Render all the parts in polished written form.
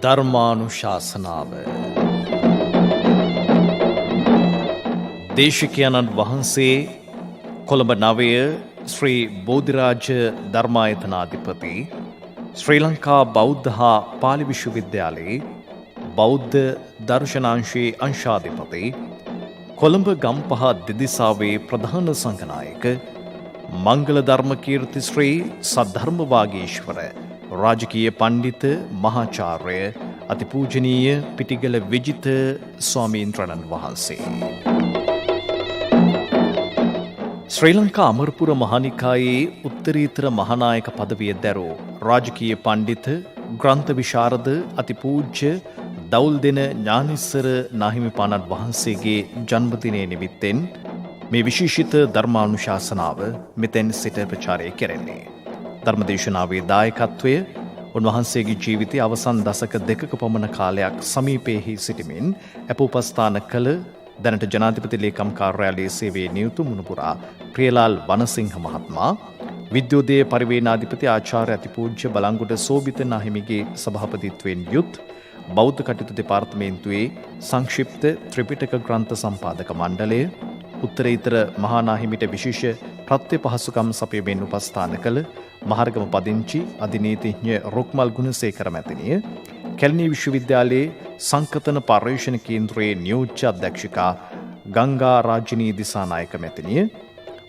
ධර්මානුශාසනාව දේශිකයන්න් වහන්සේ කොළඹ නවය ශ්‍රී බෝධිරාජ ධර්මායතනාධිපති ශ්‍රී ලංකා බෞද්ධ හා පාලි විශ්වවිද්‍යාලයේ බෞද්ධ දර්ශනාංශයේ අංශාධිපති කොළඹ ගම්පහ දෙදිසාවේ ප්‍රධාන සංඝනායක මංගල ධර්ම කීර්ති ශ්‍රී සද්ධර්ම වාගීශ්වර රාජකීය පණ්ඩිත මහාචාර්ය අතිපූජනීය පිටිගල විජිත ස්වාමීන්ද්‍රණන් වහන්සේ ශ්‍රී ලංකා අමරපුර මහානිකායේ උත්තරීතර මහානායක පදවිය දැරූ රාජකීය පණ්ඩිත ග්‍රන්ථ විශාරද අතිපූජ්‍ය දවුල්දෙන ඥානිස්සර නාහිමිපාණන් වහන්සේගේ ජන්මදිනය නිමිත්තෙන් මේ විශේෂිත ධර්මානුශාසනාව මෙතෙන් සිට ප්‍රචාරය කෙරෙන්නේ. ධර්මදේශනාවේ දායකත්වය උන්වහන්සේගේ ජීවිතයේ අවසන් දශක දෙකක පමණ කාලයක් සමීපයෙහි සිටමින් අපෝපස්ථාන කළ දැනට ජනාධිපති ලේකම් කාර්යාලයේ සේවයේ නියුතු මුණුපුරා ප්‍රියලාල් වනසිංහ මහත්මයා, විද්‍යෝදය පරිවේනාධිපති ආචාර්ය අතිපූජ්‍ය බලංගොඩ සෝබිත නාහිමිගේ සභාපතිත්වයෙන් යුත් බෞද්ධ කටයුතු දෙපාර්තමේන්තුවේ සංක්ෂිප්ත ත්‍රිපිටක ග්‍රන්ථ සම්පාදක මණ්ඩලය, උත්තරීතර මහානාහිමිට විශේෂ ප්‍රත්‍ය පහසුකම් සපයමින් උපස්ථාන කළ මහර්ගම පදිංචි අධිනීතිඥ රොක්මල් ගුණසේකර මැතිනිය, කැලණි විශ්වවිද්‍යාලයේ සංකතන පර්යේෂණ කේන්ද්‍රයේ නියෝජ්‍ය අධ්‍යක්ෂිකා ගංගා රාජිනී දිසානායක මැතිනිය,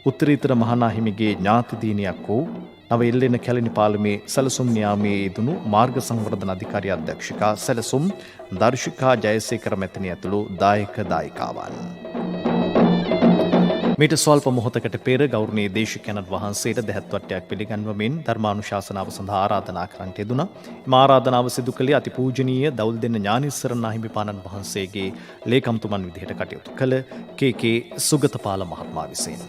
උත්තරීතර මහානාහිමිගේ ඥාති දිනියක් වූ නව එල්ලෙන කැලණි පාලමේ සැලසුම් න්‍යාමයේ යෙදුණු මාර්ග සංවර්ධන අධිකාරිය අධ්‍යක්ෂිකා සැලසුම් දර්ශිකා ජයසේකර මැතිනිය ඇතුළු දායක දායිකාවන්. මීට ස්වල්ප මොහොතකට පෙර ගෞරවනීය දේශිකයන්න් වහන්සේට දැහැත් වට්ටයක් පිළිගන්වමින් ධර්මානුශාසනාව සඳහා ආරාධනා කරන්නට යෙදුණා. මේ ආරාධනාව සිදු කළේ අතිපූජනීය දවුල්දෙන ඥානිස්සර නාහිමිපාණන් වහන්සේගේ ලේකම්තුමන් විදිහට කටයුතු කළ කේ.කේ. සුගතපාල මහත්මයා විසින්.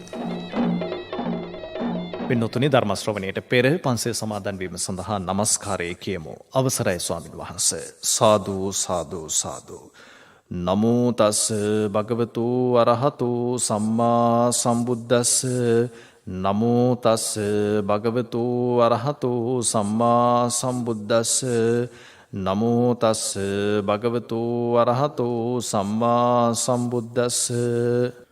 පින්වත්නි, ධර්ම ශ්‍රවණයට පෙර පන්සල් සමාදන් වීම සඳහා নমස්කාරය කියමු. අවසරයි ස්වාමීන් වහන්සේ. සාදු සාදු සාදු. නමෝ තස් භගවතු අරහතු සම්මා සම්බුද්දස්ස. නමෝ තස් භගවතු අරහතු සම්මා සම්බුද්දස්ස. නමෝ තස් භගවතු අරහතු සම්මා සම්බුද්දස්ස.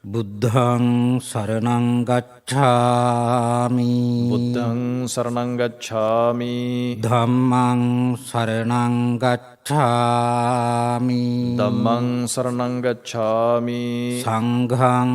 බුද්ධං සරණං ගච්ඡාමි. බුද්ධං සරණං ගච්ඡාමි. ධම්මං සරණං ගච්ඡාමි. ධම්මං සරණං ගච්ඡාමි. සංඝං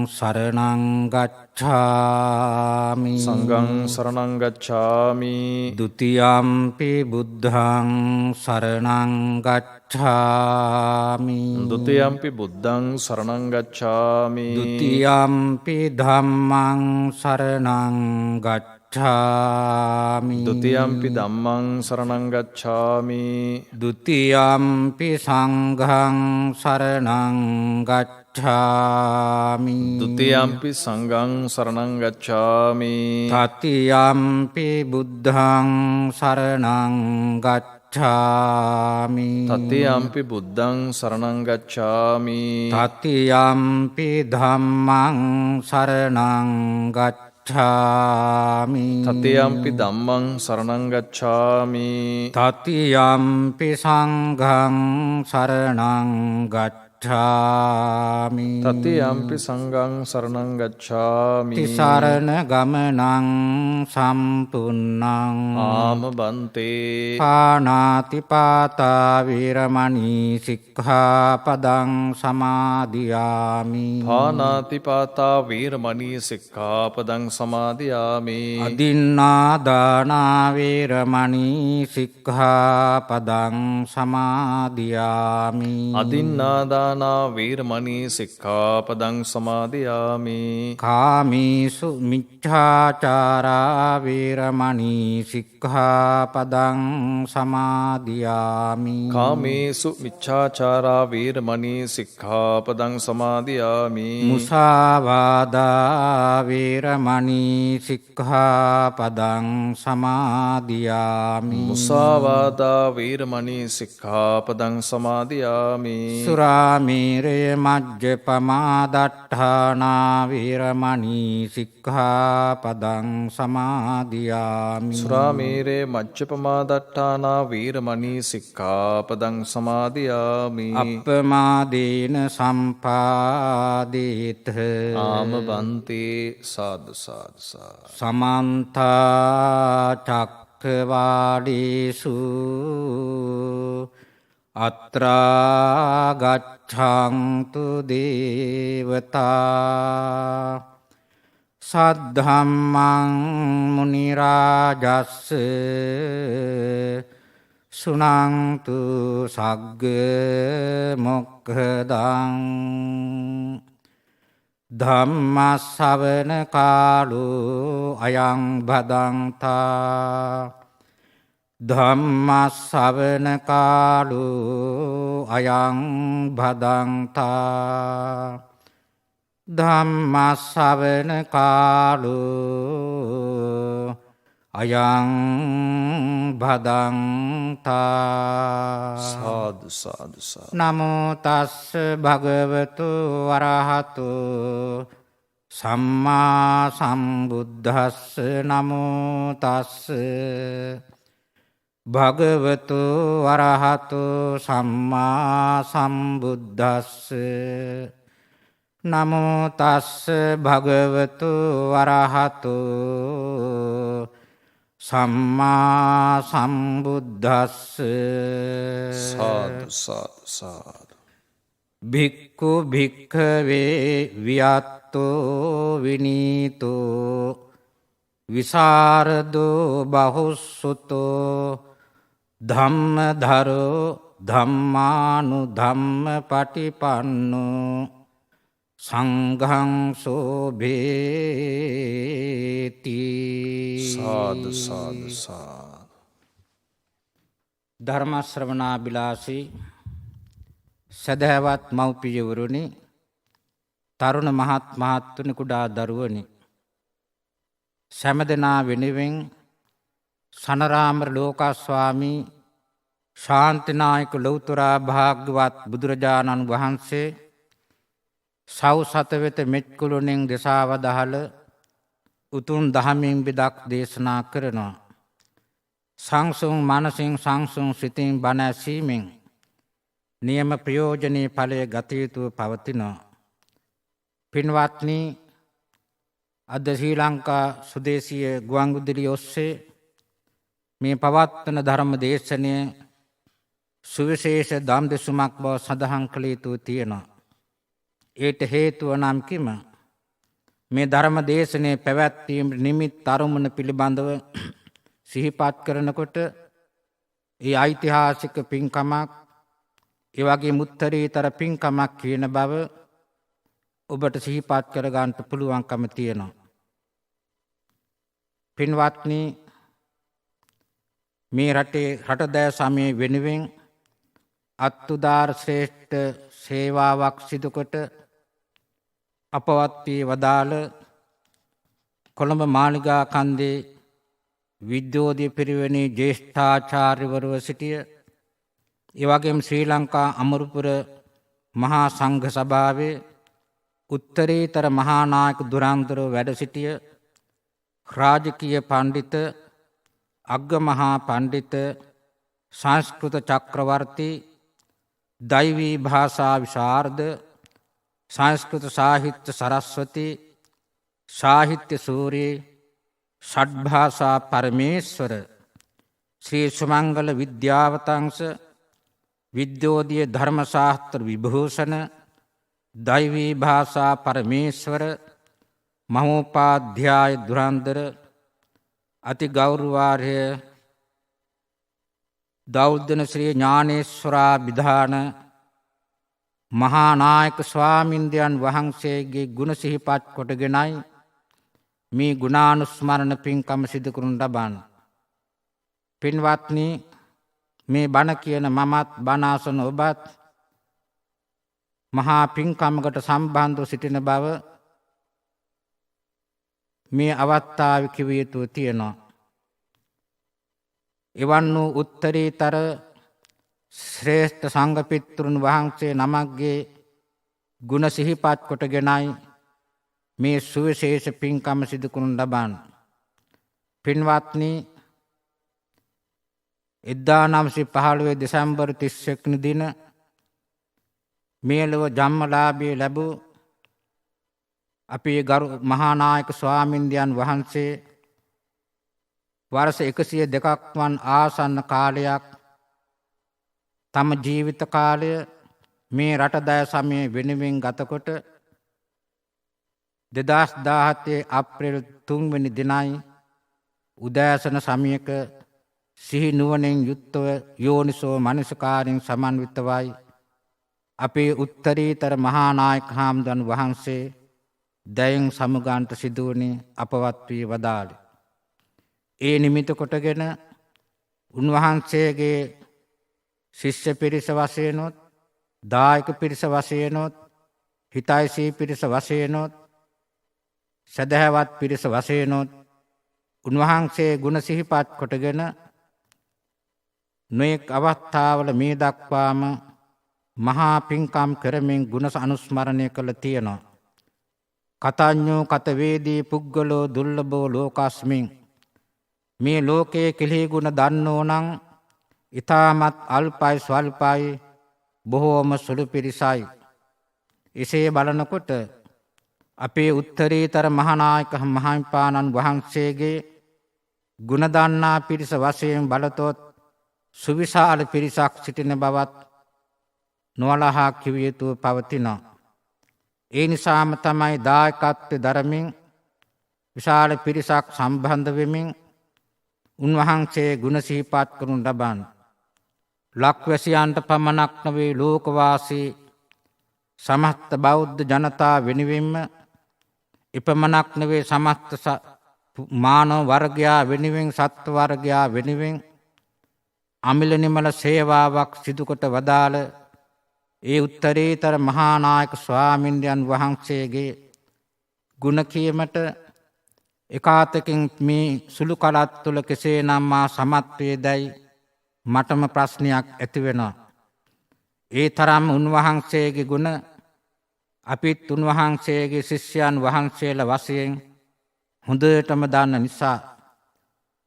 සරණං ගච්ඡාමි. සංඝං සරණං ගච්ඡාමි. ဒ ුතියම්පි බුද්ධං සරණං ගච්ඡාමි. ဒ ුතියම්පි බුද්ධං සරණං ගච්ඡාමි. ဒ ුතියම්පි ධම්මං සරණං ගච්ඡාමි. ဒ ුතියම්පි ධම්මං සරණං ගච්ඡාමි. ဒ ුතියම්පි සංඝං සරණං ගච්ඡාමි. ဒ ුතියම්පි සංඝං සරණං ගච්ඡාමි. තතියම්පි බුද්ධං සරණං ගච්ඡාමි. තතියම්පි බුද්ධං සරණං ගච්ඡාමි. තතියම්පි ධම්මං සරණං ගච්ඡාමි. තතියම්පි ධම්මං සරණං ගච්ඡාමි. තතියම්පි සංඝං සරණං ගච්ඡාමි. තතියම්පි සංඝං සරණං ගච්ඡාමි. තිසරණ ගමනං සම්පුන්නං ආම බන්තේ. පානාති පාතා වීරමණී සික්ඛාපදං සමාදියාමි. පානාති පාතා වීරමණී සික්ඛාපදං සමාදියාමි. අදින්නා දාන වීරමණී සික්ඛාපදං සමාදියාමි. අදින්නා දාන වීරමණී සික්ඛාපදං සමාදියාමි. කාමීසු මිච්ඡාචාරා වීරමණී සික්ඛාපදං සමාදියාමි. කාමේසු මිච්ඡාචාරා වීරමණී සික්ඛාපදං සමාදියාමි. මුසාවාදා වීරමණී සික්ඛාපදං සමාදියාමි. මුසාවාදා වීරමණී සික්ඛාපදං සමාදියාමි. සුරා සුරාමේරය මජ්ජපමාදට්ඨානා වේරමණී සික්ඛාපදං සමාදියාමි. සුරාමේරේ මච්චපමාදට්ඨානා වීරමණී සික්ඛාපදං සමාදියාමි. අප්පමාදේන සම්පාදේත ආමබන්තේ සාදු සාදු සාදු. සමන්ත චක්ඛවාලේසු අත්‍රා ගච්ඡන්තු දේවතා සද්ධම්මං මුනි රාජස්ස සුනන්තු සග්ග මොක්ඛදං ධම්ම ශ්‍රවණ කාලෝ අයං භදංතා ධම්ම ශ්‍රවණ කාලෝ අයං භදංතා ධම්ම ශ්‍රවණ කාලෝ අයං භදංතා. සාදු සාදු සාදු. නමෝ තස්ස භගවතු වරහතු සම්මා සම්බුද්දස්ස නමෝ තස්ස භගවතු වරහතු සම්මා සම්බුද්දස්ස නමෝ තස්ස භගවතු වරහතු සම්මා සම්බුද්දස්ස. සාදු සාදු සාදු. භික්ඛු භික්ඛවේ වියත්තෝ විනීතෝ විසරදෝ බහුසුතෝ ධම්මධරෝ ධම්මානුධම්ම පටිපන්නෝ සංඝං සෝභේති. සාදු සාදු සාදු. ධර්ම ශ්‍රවණාබිලාසී සදහවත් මව්පියවරුනි, තරුණ මහත් මහත්තුනි, කුඩා දරුවනි, සෑමදෙනා වෙනුවෙන් සනරාමර ලෝකස්වාමී ශාන්තිනායක ලෞතර භාග්‍යවත් බුදුරජාණන් වහන්සේ සව් සතවෙත මෙත්කුළුණෙන් දෙසාවදහල උතුම් දහමින් බෙදක් දේශනා කරනවා. සංසුන් මනසින් සංසුන් සිතින් බණ ඇසීමෙන් නියම ප්‍රයෝජනීය ඵලය ගත යුතුව පවතිනවා. පින්වත්නි, අද ශ්‍රී ලංකා සුදේශීය ගුවන්විදුලිය ඔස්සේ මේ පවත්වන ධර්ම දේශනය සුවිශේෂ දම් දෙසුමක් බව සඳහන් කළ යුතු තියෙනවා. ඒට හේතුව නම් කිම මේ ධර්ම දේශනය පැවැත්වීම නිමිත් අරමුණ පිළිබඳව සිහිපත් කරනකොට ඒ ඓතිහාසික පින්කමක්, ඒ වගේ මුත්තරීතර පින්කමක් කියන බව ඔබට සිහිපත් කරගන්න පුළුවන්කම තියෙනවා. පින්වත්නි, මේ රටදෑ සමයේ වෙනුවෙන් අත්උදාර ශ්‍රේෂ්ඨ සේවාවක් සිදුකොට අපවත් වී වදාළ කොළඹ මාලිගා කන්දේ විද්‍යෝදය පිරිවෙනේ ජ්‍යෙෂ්ඨාචාර්යවරුව සිටිය, එවැගේම ශ්‍රී ලංකා අමරපුර මහා සංඝ සභාවේ උත්තරීතර මහානායක දුරන්තරව වැඩ සිටිය රාජකීය පණ්ඩිත, අග්ගමහා පණ්ඩිත, සංස්කෘත චක්‍රවර්ති, දෛවී භාෂා විශාරද, සංස්කෘත සාහිත්‍ය සරස්වති, සාහිත්‍ය සූරී, ෂඩ්භාෂා පරමේශ්වර, ශ්‍රී සුමංගල විද්‍යාවතංශ, විද්‍යෝදය ධර්මශාස්ත්‍ර විභූෂණ, දෛවී භාෂා පරමේශ්වර, මහෝපාධ්‍යාය දුරන්දර, අති ගෞරවාර්ය දෞල්දන ශ්‍රී ඥානේශ්වරා විධාන මහානායක ස්වාමින්දයන් වහන්සේගේ ගුණ සිහිපත් කොටගෙනයි මේ ගුණානුස්මරණ පින්කම සිදු කරනු ලබන්නේ. පින්වත්නි, මේ බණ කියන මමත් බණ අසන ඔබත් මහා පින්කමකට සම්බන්ධව සිටින බව මේ අවස්ථාවේ කිව යුතු තියෙනවා. එවන් වූ උත්තරීතර ශ්‍රේෂ්ඨ සංඝපිතෘන් වහන්සේ නමක්ගේ ගුණ සිහිපත් කොටගෙනයි මේ සුවිශේෂ පින්කම සිදු කරනු ලබන්නේ. පින්වත්නි, 1915 දෙසැම්බර් 31 වෙනි දින මේලව ජන්මලාභය ලැබූ අපේ ගරු මහානායක ස්වාමින්දයන් වහන්සේ වර්ෂ 102ක් වන් ආසන්න කාලයක් තම ජීවිත කාලය මේ රටදය සමය වෙනුවෙන් ගතකොට 2017 අප්‍රේල් 3 වෙනි දිනයි උදෑසන සමයක සිහි නුවණින් යුක්තව යෝනිසෝ මනසිකාරයෙන් සමන්විතවයි අපේ උත්තරීතර මහානායක හාමුදුරන් වහන්සේ දයං සමුගන්ට සිදුවනේ අපවත් වී වදාළේ. ඒ නිමිති කොටගෙන උන්වහන්සේගේ ශිෂ්‍ය පිරිස වශයෙන්ොත්, දායක පිරිස වශයෙන්ොත්, හිතයිසී පිරිස වශයෙන්ොත්, සදහැවත් පිරිස වශයෙන්ොත් උන්වහන්සේ ගුණ සිහිපත් කොටගෙන නොයෙක් අවස්ථාවල මේ දක්වාම මහා පින්කම් කරමින් ගුණ අනුස්මරණය කළ තියෙනවා. කතඤ්ඤෝ කතවේදී පුද්ගලෝ දුර්ලභෝ ලෝකස්මින්. මේ ලෝකයේ කෙලෙහි ගුණ දන්නෝ නම් ඊ타මත් අල්පයි ස්වල්පයි බොහෝම සුළු පිරිසයි. එසේ බලනකොට අපේ උත්තරීතර මහානායක මහින්පාණන් වහන්සේගේ ගුණ දන්නා පිරිස වශයෙන් බලතොත් සුවිශාල පිරිසක් සිටින බවත් නොවලහා කිව යුතුව පවතිනවා. ඒ නිසාම තමයි දායකත්වය දරමින් විශාල පිරිසක් සම්බන්ධ වෙමින් උන්වහන්සේ ගුණ සිහිපත් කරනු ලබන්නේ. ලක්වැසියන්ට පමණක් නොවේ ලෝකවාසී සමස්ත බෞද්ධ ජනතාව වෙනුවෙන්ම එපමණක් නොවේ සමස්ත මානව වර්ගයා වෙනුවෙන්, සත්ව වර්ගයා වෙනුවෙන් අමිල නිමල සේවාවක් සිදුකොට වදාළ ඒ උත්තරීතර මහානායක ස්වාමින්දයන් වහන්සේගේ ගුණ කීමට එකාතකින් මේ සුළු කලත් තුළ කෙසේනම් මා සමත් වේදැයි මටම ප්‍රශ්නයක් ඇති වෙනවා. ඒ තරම් උන්වහන්සේගේ ගුණ අපිත් උන්වහන්සේගේ ශිෂ්‍යයන් වහන්සේලා වශයෙන් හොඳටම දන්න නිසා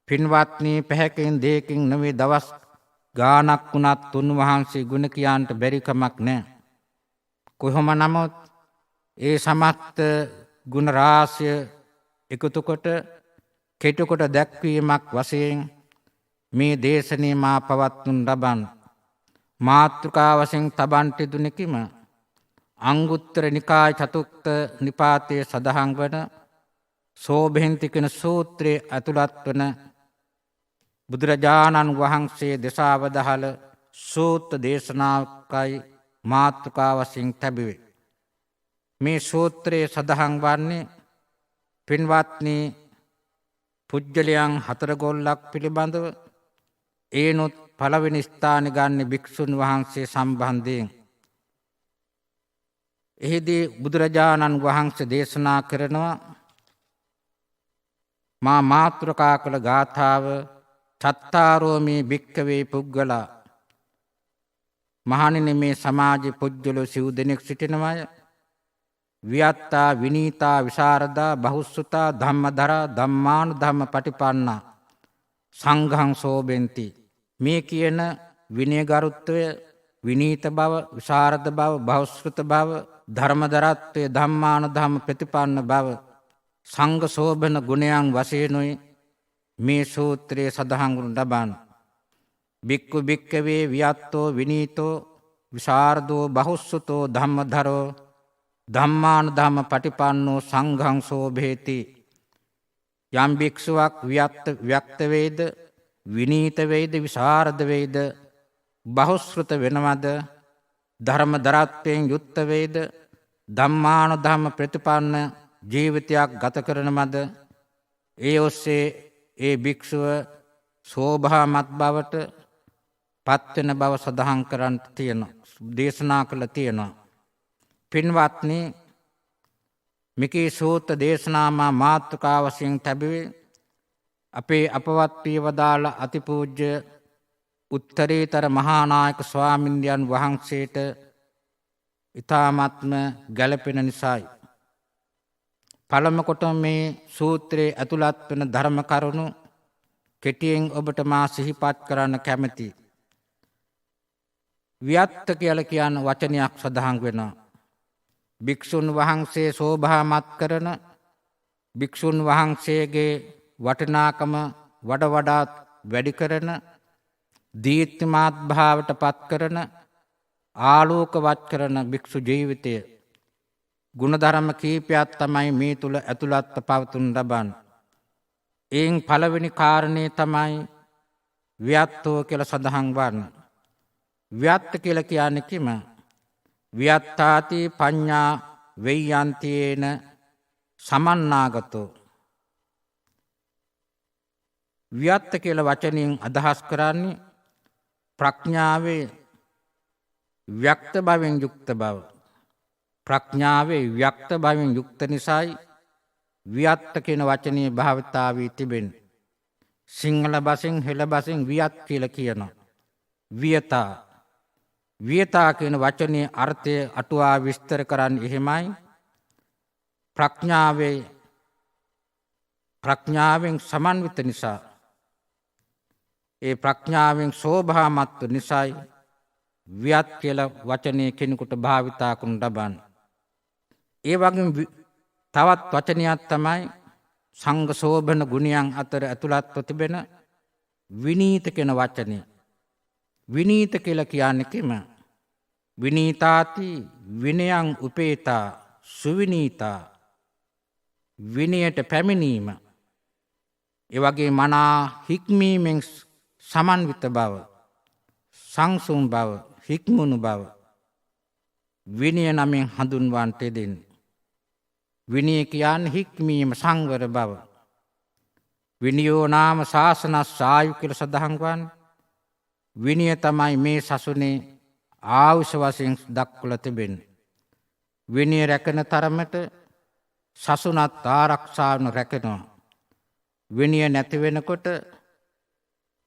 පින්වත්නි, පැහැකින් දෙයකින් නෙවෙයි දවස් ගානක් වුණත් උන්වහන්සේ ගුණ කියන්ට බැරි කමක් නැහැ. කොහොම නමුත් ඒ සමස්ත ගුණ රාශිය එකතු කොට කෙටු කොට දැක්වීමක් වශයෙන් මේ දේශනේ මා පවත්වනු ලබන මාතෘකා වශයෙන් තබන්ට දුනිකම අංගුත්තර නිකාය චතුක්ක නිපාතයේ සඳහන් වන සෝභෙන්ති කියන සූත්‍රයේ ඇතුළත් වන බුදුරජාණන් වහන්සේ දෙසාවදහල සූත්‍ර දේශනාවකයි මාතෘකා වශයෙන් තැබුවේ. මේ සූත්‍රයේ සඳහන් වන්නේ පින්වත්නි, පුජ්‍යලයන් හතරගොල්ලක් පිළිබඳව ඒනොත් පළවෙනි ස්ථාන ගන්නේ භික්ෂුන් වහන්සේ සම්බන්ධයෙන්. එහිදී බුදුරජාණන් වහන්සේ දේශනා කරනවා මා මාතෘකා කළ ගාථාව චත්තාරෝ මේ භික්ඛවේ පුද්ගලා. මහණෙනි, මේ සමාජයේ පුජ්‍යලෝ සිව් දෙනෙක් සිටිනවාය. වියත්තා විනීතා විශාරදා බහුසුතා ධම්මදරා ධම්මානුධම්ම පටිපන්නා සංඝං සෝබෙන්ති. මේ කියන විනයගරුත්වය, විනීත බව, විශාරද බව, බහුශ්‍රත බව, ධර්මදරත්වය, ධම්මානුධම්ම ප්‍රතිපන්න බව, සංඝ සෝබන ගුණයන් වශයෙන්ුයි මේ සූත්‍රයේ සඳහන් වනු ලබන්නේ. භික්ඛු භික්ඛවේ වියත්තෝ විනීතෝ විශාරදෝ බහුසුතෝ ධම්මදරෝ ධම්මානුධම්ම පටිපන්නෝ සංඝං සෝභේති. යම් භික්ෂුවක් ව්‍යක්ත වේද, විනීත වේද, විශාරද වේද, බහුශ්‍රත වෙනවද, ධර්මදරත්වයෙන් යුක්ත වේද, ධම්මානුධම්ම ප්‍රතිපන්න ජීවිතයක් ගත කරනවද, ඒ ඔස්සේ ඒ භික්ෂුව සෝභාමත් බවට පත්වෙන බව සඳහන් කරන්නට තියෙනවා, දේශනා කළ තියෙනවා. පින්වත්නි, මෙකී සූත්‍ර දේශනාමා මාතෘකා වශයෙන් තැබුවේ අපේ අපවත් වී වදාළ අතිපූජ්‍ය උත්තරීතර මහානායක ස්වාමින්දයන් වහන්සේට ඉතාමත්ම ගැලපෙන නිසායි. පළමුකොට මේ සූත්‍රයේ ඇතුළත් වන ධර්ම කරුණු කෙටියෙන් ඔබට මා සිහිපත් කරන්න කැමැති. ව්‍යත්ත කියලා කියන වචනයක් සඳහන් වෙනවා. භික්ෂුන් වහන්සේ සෝභාමත් කරන භික්ෂුන් වහන්සේගේ වටිනාකම වඩ වඩාත් වැඩි කරන දීප්තිමත් භාවයට පත් කරන ආලෝකවත් කරන භික්ෂු ජීවිතය ගුණධර්ම කීපයක් තමයි මේ තුල ඇතුළත්ව පවතුන ලබන්නේ. එයින් පළවෙනි කාරණේ තමයි ව්‍යත්තෝ කියලා සඳහන් වන්නේ. ව්‍යත්ත කියලා කියන්නේ කිම? ව්‍යත්තාති පඤ්ඤා වෙය්‍යන්තේන සමන්නාගතෝ. ව්‍යත්ත කියලා වචنين අදහස් කරන්නේ ප්‍රඥාවේ ව්‍යක්ත භවෙන් යුක්ත බව. ප්‍රඥාවේ ව්‍යක්ත භවෙන් යුක්ත නිසායි ව්‍යත්ත කියන වචනේ භාවිතා වී තිබෙන්නේ. සිංහල භාෂෙන් හෙළ භාෂෙන් වියත් කියලා කියනවා. වියතා. වියතා කියන වචනේ අර්ථය අටුවා විස්තර කරන්නේ එහෙමයි. ප්‍රඥාවෙන් සමන්විත නිසා ඒ ප්‍රඥාවෙන් සෝභාමත් නිසායි වියත් කියලා වචනේ කෙනෙකුට භාවිතා කරන ලබන්නේ. ඒ වගේම තවත් වචනයක් තමයි සංඝ සෝභන ගුණයන් අතර ඇතුළත්ව තිබෙන විනීත කියන වචනේ. විනීත කියලා කියන්නේ කිම? විනීතාති විනයං උපේතා සුවිනීතා. විනයට පැමිණීම. ඒ වගේ මනා හික්මීමෙන් සමන්විත බව, සංසුන් බව, හික්මුණු බව විනය නමින් හඳුන්වන්නට දෙන්නේ. විනය කියන්නේ හික්මීම, සංවර බව. විනයෝ නාම ශාසනස්සායු කියලා සඳහන් වන්නේ. විනය තමයි මේ සසුනේ ආවශ්‍ය වශයෙන් දක්වලා තිබෙන්නේ. විනය රැකෙන තරමට සසුනත් ආරක්ෂාවන රැකෙනවා. විනය නැති වෙනකොට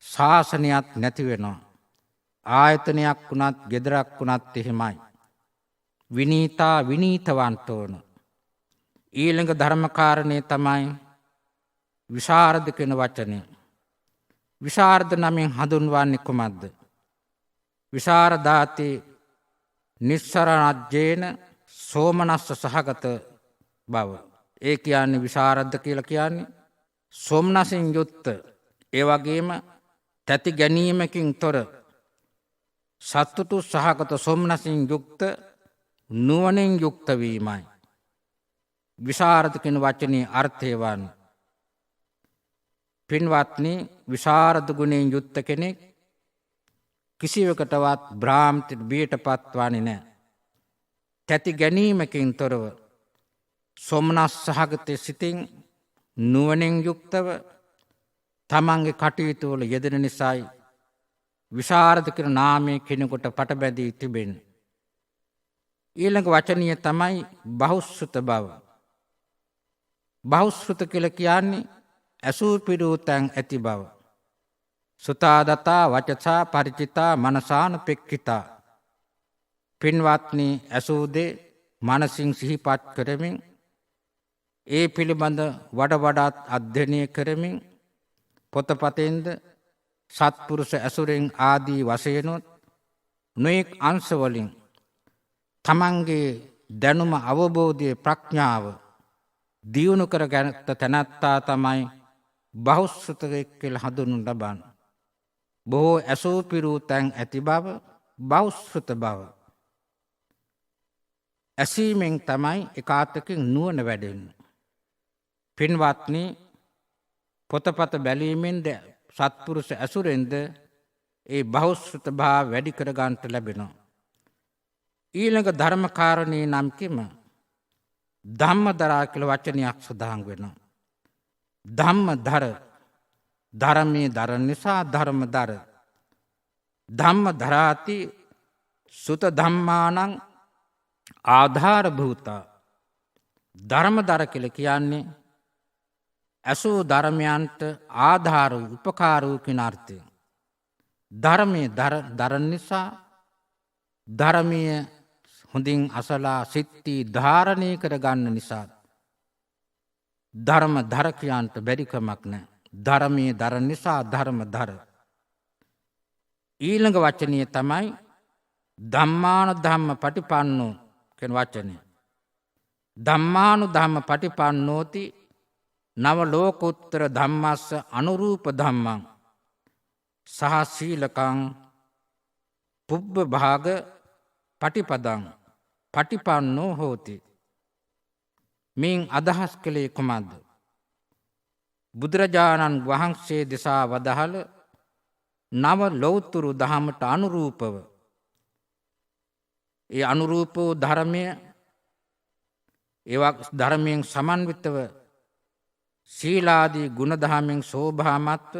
ශාසනයක් නැති වෙනවා. ආයතනයක් වුණත් ගෙදරක් වුණත් එහෙමයි. විනීතා විනීතවන්ත ඕන. ඊළඟ ධර්මකාරණේ තමයි විශාරද කියන වචනය. විශාරද නමින් හඳුන්වන්නේ කොහොමද? විශාරදාති නිස්සරණජ්ජේන සෝමනස්ස සහගත බව. ඒ කියන්නේ විශාරද කියලා කියන්නේ සෝමනසින් යුක්ත, ඒ වගේම තැති ගැනීමකින් තොර, සතුටු සහගත සෝමනසින් යුක්ත, නුවණින් යුක්ත වීමයි. විශාරද කියන වචනේ අර්ථය වන්නේ. පින්වත්නි, විශාරද ගුණයෙන් යුක්ත කෙනෙක් කිසිවකටවත් භ්‍රාන්තියට බියටපත් වන්නේ නැහැ. තැති ගැනීමකින් තොරව සෝමනස් සහගත සිතින් නුවණින් යුක්තව තමන්ගේ කටයුතු වල යෙදෙන නිසායි විශාරද කියන නාමයේ කෙනෙකුට පටබැඳී තිබෙන්නේ. ඊළඟ වචනීය තමයි බහුශ්‍රුත බව. බහුශ්‍රුත කියලා කියන්නේ අසූ පිරූතං ඇති බව. සුතාදතා වචසා පරිචිතා මනසානුපෙක්ඛිතා. පින්වත්නි, අසූදේ මනසින් සිහිපත් කරමින් ඒ පිළිබඳ වඩ වඩාත් අධ්‍යයනය කරමින් පොතපතෙන්ද සත්පුරුෂ ඇසුරෙන් ආදී වශයෙන්ොත් නොයෙක් අංශවලින් තමන්ගේ දැනුම, අවබෝධය, ප්‍රඥාව දියුණු කරගත් තැනැත්තා තමයි බහුශ්‍රුතයෙක් කියලා හඳුන්වනු ලබන්නේ. බොහෝ ඇසූ පිරූ තැන් ඇති බව බහුශ්‍රුත බව. ඇසීමෙන් තමයි එකාතකින් නුවණ වැඩෙන්නේ. පින්වත්නි, පොතපත බැලීමෙන්ද සත්පුරුෂ ඇසුරෙන්ද ඒ බහුශ්‍රුත භාව වැඩි කර ගන්නට ලැබෙනවා. ඊළඟ ධර්මකාරණේ නම් කිම? ධම්මදරා කියලා වචනයක් සඳහන් වෙනවා. ධම්මදර, ධර්මයේ දරන නිසා ධර්මදර. ධම්මදරාති සුත ධම්මානං ආධාර භූතා. ධර්මදර කියලා කියන්නේ අසූ ධර්මයන්ට ආධාර වූ, උපකාර වූ කියන අර්ථය. ධර්මය දරන නිසා ධර්මය හොඳින් අසලා සිත්ති ධාරණය කරගන්න නිසා ධර්ම ධරකයන්ට බැරිකමක් නෑ. ධර්මය දරන නිසා ධර්ම ධර. ඊළඟ වචනය තමයි ධම්මාන ධම්ම පටිපන්නෝ කියන වචනය. ධම්මානු ධම්ම පටිපන්නෝති නව ලෝකෝත්තර ධම්මස්ස අනුරූප ධම්මං සහ සීලකං පුබ්බ භාග පටිපදං පටිපන්නෝ හෝති. මින් අදහස් කළේ කුමක්ද? බුදුරජාණන් වහන්සේ දෙසා වදහල නව ලෞතුරු දහමට අනුරූපව ඒ අනුරූපෝ ධර්මය ඒවා ධර්මයෙන් සමන්විතව සීලාදී ගුණ දහමෙන් සෝභාමත්ව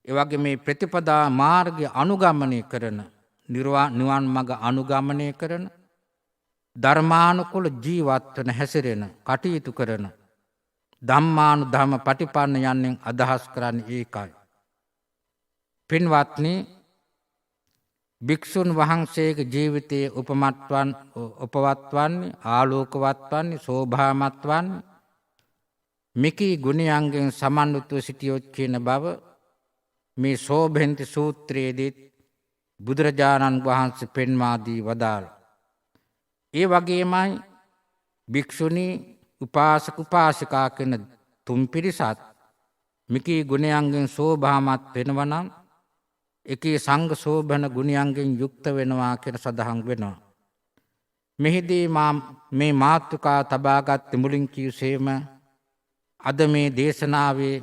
එවගේ මේ ප්‍රතිපදා මාර්ගය අනුගමනය කරන නිවන් මඟ අනුගමනය කරන ධර්මානුකූල ජීවත්වන හැසිරෙන කටයුතු කරන ධම්මානු ධම්ම පටිපන්න යන්නෙන් අදහස් කරන්නේ ඒකයි. පින්වත්නි, භික්ෂුන් වහන්සේගේ ජීවිතයේ උපවත්වන්නේ ආලෝකවත් වන්නේ සෝභාමත් වන්නේ මිකී ගුණයන්ගෙන් සමන්විතව සිටියොත් කියන බව මේ සෝභෙන්ති සූත්‍රයේදී බුදුරජාණන් වහන්සේ පෙන්වා දී වදාළ. ඒ වගේමයි භික්ෂුණී උපාසක උපාසිකා කියන තුන් පිරිසත් මිකී ගුණයන්ගෙන් සෝභාමත් වෙනවා නම් එකී සංඝ සෝභන ගුණයන්ගෙන් යුක්ත වෙනවා කියන සඳහන් වෙනවා. මෙහිදී මේ මාතෘකා තබාගත් මුලින් කිව්සේම අද මේ දේශනාවේ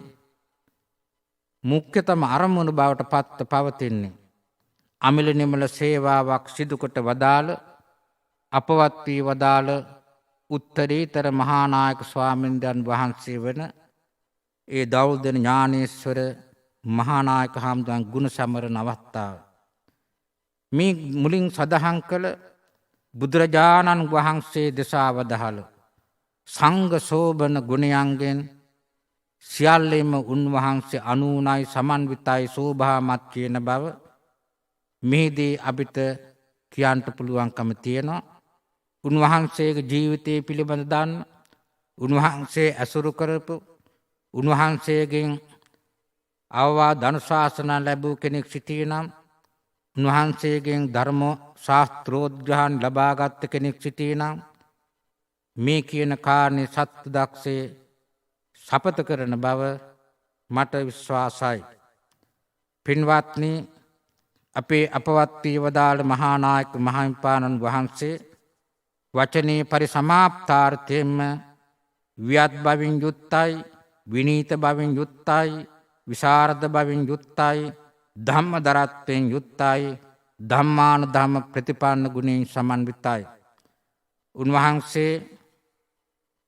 මුඛ්‍යතම අරමුණු බවට පත්ව පවතින්නේ අමිල නිමල සේවාවක් සිදුකොට වදාළ අපවත් වී වදාළ උත්තරීතර මහානායක ස්වාමීන්ද්‍රයන් වහන්සේ වන ඒ දෞල්දෙන ඥානේශ්වර මහානායක හාමුදුරන් ගුණ සමරන අවස්ථාව. මේ මුලින් සඳහන් කළ බුදුරජාණන් වහන්සේ දෙසා වදහළ සංඝ සෝබන ගුණයන්ගෙන් සියල්ලෙම උන්වහන්සේ අනූනයි සමන්විතයි සෝභාමත් කියන බව මෙහිදී අපිට කියන්ට පුළුවන්කම තියෙනවා. උන්වහන්සේගේ ජීවිතය පිළිබඳ දන්න, උන්වහන්සේ ඇසුරු කරපු, උන්වහන්සේගෙන් අවවාද අනුශාසනා ලැබූ කෙනෙක් සිටිනම්, උන්වහන්සේගෙන් ධර්ම ශාස්ත්‍රෝද්ඝාන ලබාගත් කෙනෙක් සිටිනම් මේ කියන කාරණේ සත්‍ය දක්ෂේ සපත කරන බව මට විශ්වාසයි. පින්වත්නි, අපේ අපවත් වී වදාළ මහානායක මහින්පාණන් වහන්සේ වචනේ පරිසමාප්තාර්ථයෙන්ම වියත් බවින් යුක්තයි, විනීත බවින් යුක්තයි, විශාරද බවින් යුක්තයි, ධම්ම දරත්වයෙන් යුක්තයි, ධම්මාන ධම්ම ප්‍රතිපන්න ගුණයෙන් සමන්විතයි. උන්වහන්සේ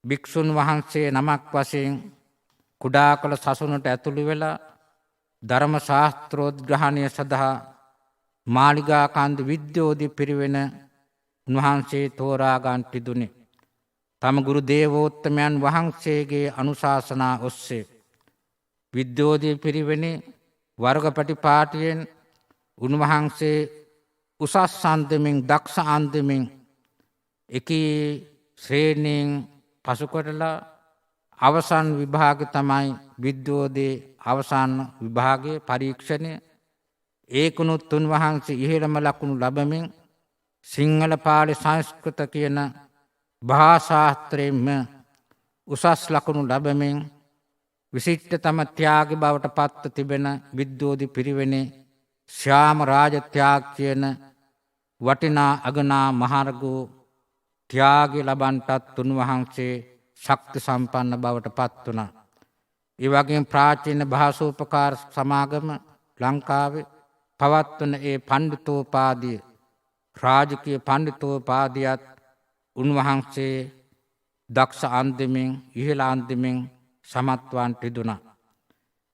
භික්ෂුන් වහන්සේ නමක් වශයෙන් කුඩා කළ සසුනට ඇතුළු වෙලා ධර්ම ශාස්ත්‍රෝද්ඝානය සඳහා මාලිගා කන්ද විද්‍යෝධි පිරිවෙන උන්වහන්සේ තෝරාගන්ට දුනේ. තම ගුරු දේවෝත්තමයන් වහන්සේගේ අනුශාසනා ඔස්සේ විද්‍යෝධි පිරිවෙනේ වර්ගපටිපාටියෙන් උන්වහන්සේ උසස් අන්දමින් දක්ෂ අන්දමින් එකී ශ්‍රේණීන් පසුකොටලා අවසන් විභාග තමයි විද්‍යෝධයේ අවසන් විභාගයේ පරීක්ෂණය. ඒකුණුත් උන්වහන්සේ ඉහළම ලකුණු ලබමින් සිංහල පාලි සංස්කෘත කියන භාෂාස්ත්‍රයෙන්ම උසස් ලකුණු ලබමින් විශිෂ්ටතම ත්‍යාගී බවට පත්ව තිබෙන විද්‍යෝධි පිරිවෙනේ ශ්‍යාම රාජ ත්‍යාග කියන වටිනා අගනා මහරගු ත්‍යාගී ලබන්ටත් උන්වහන්සේ ශක්ති සම්පන්න බවට පත් වුණා. ඒ වගේම ප්‍රාචීන භාෂෝපකාර සමාගම ලංකාවේ පවත්වන ඒ පණ්ඩිතෝපාදිය රාජකීය පණ්ඩිතෝපාදියත් උන්වහන්සේ දක්ෂ අන්දමින් ඉහළ අන්දමින් සමත්වන්ට යෙදුණා.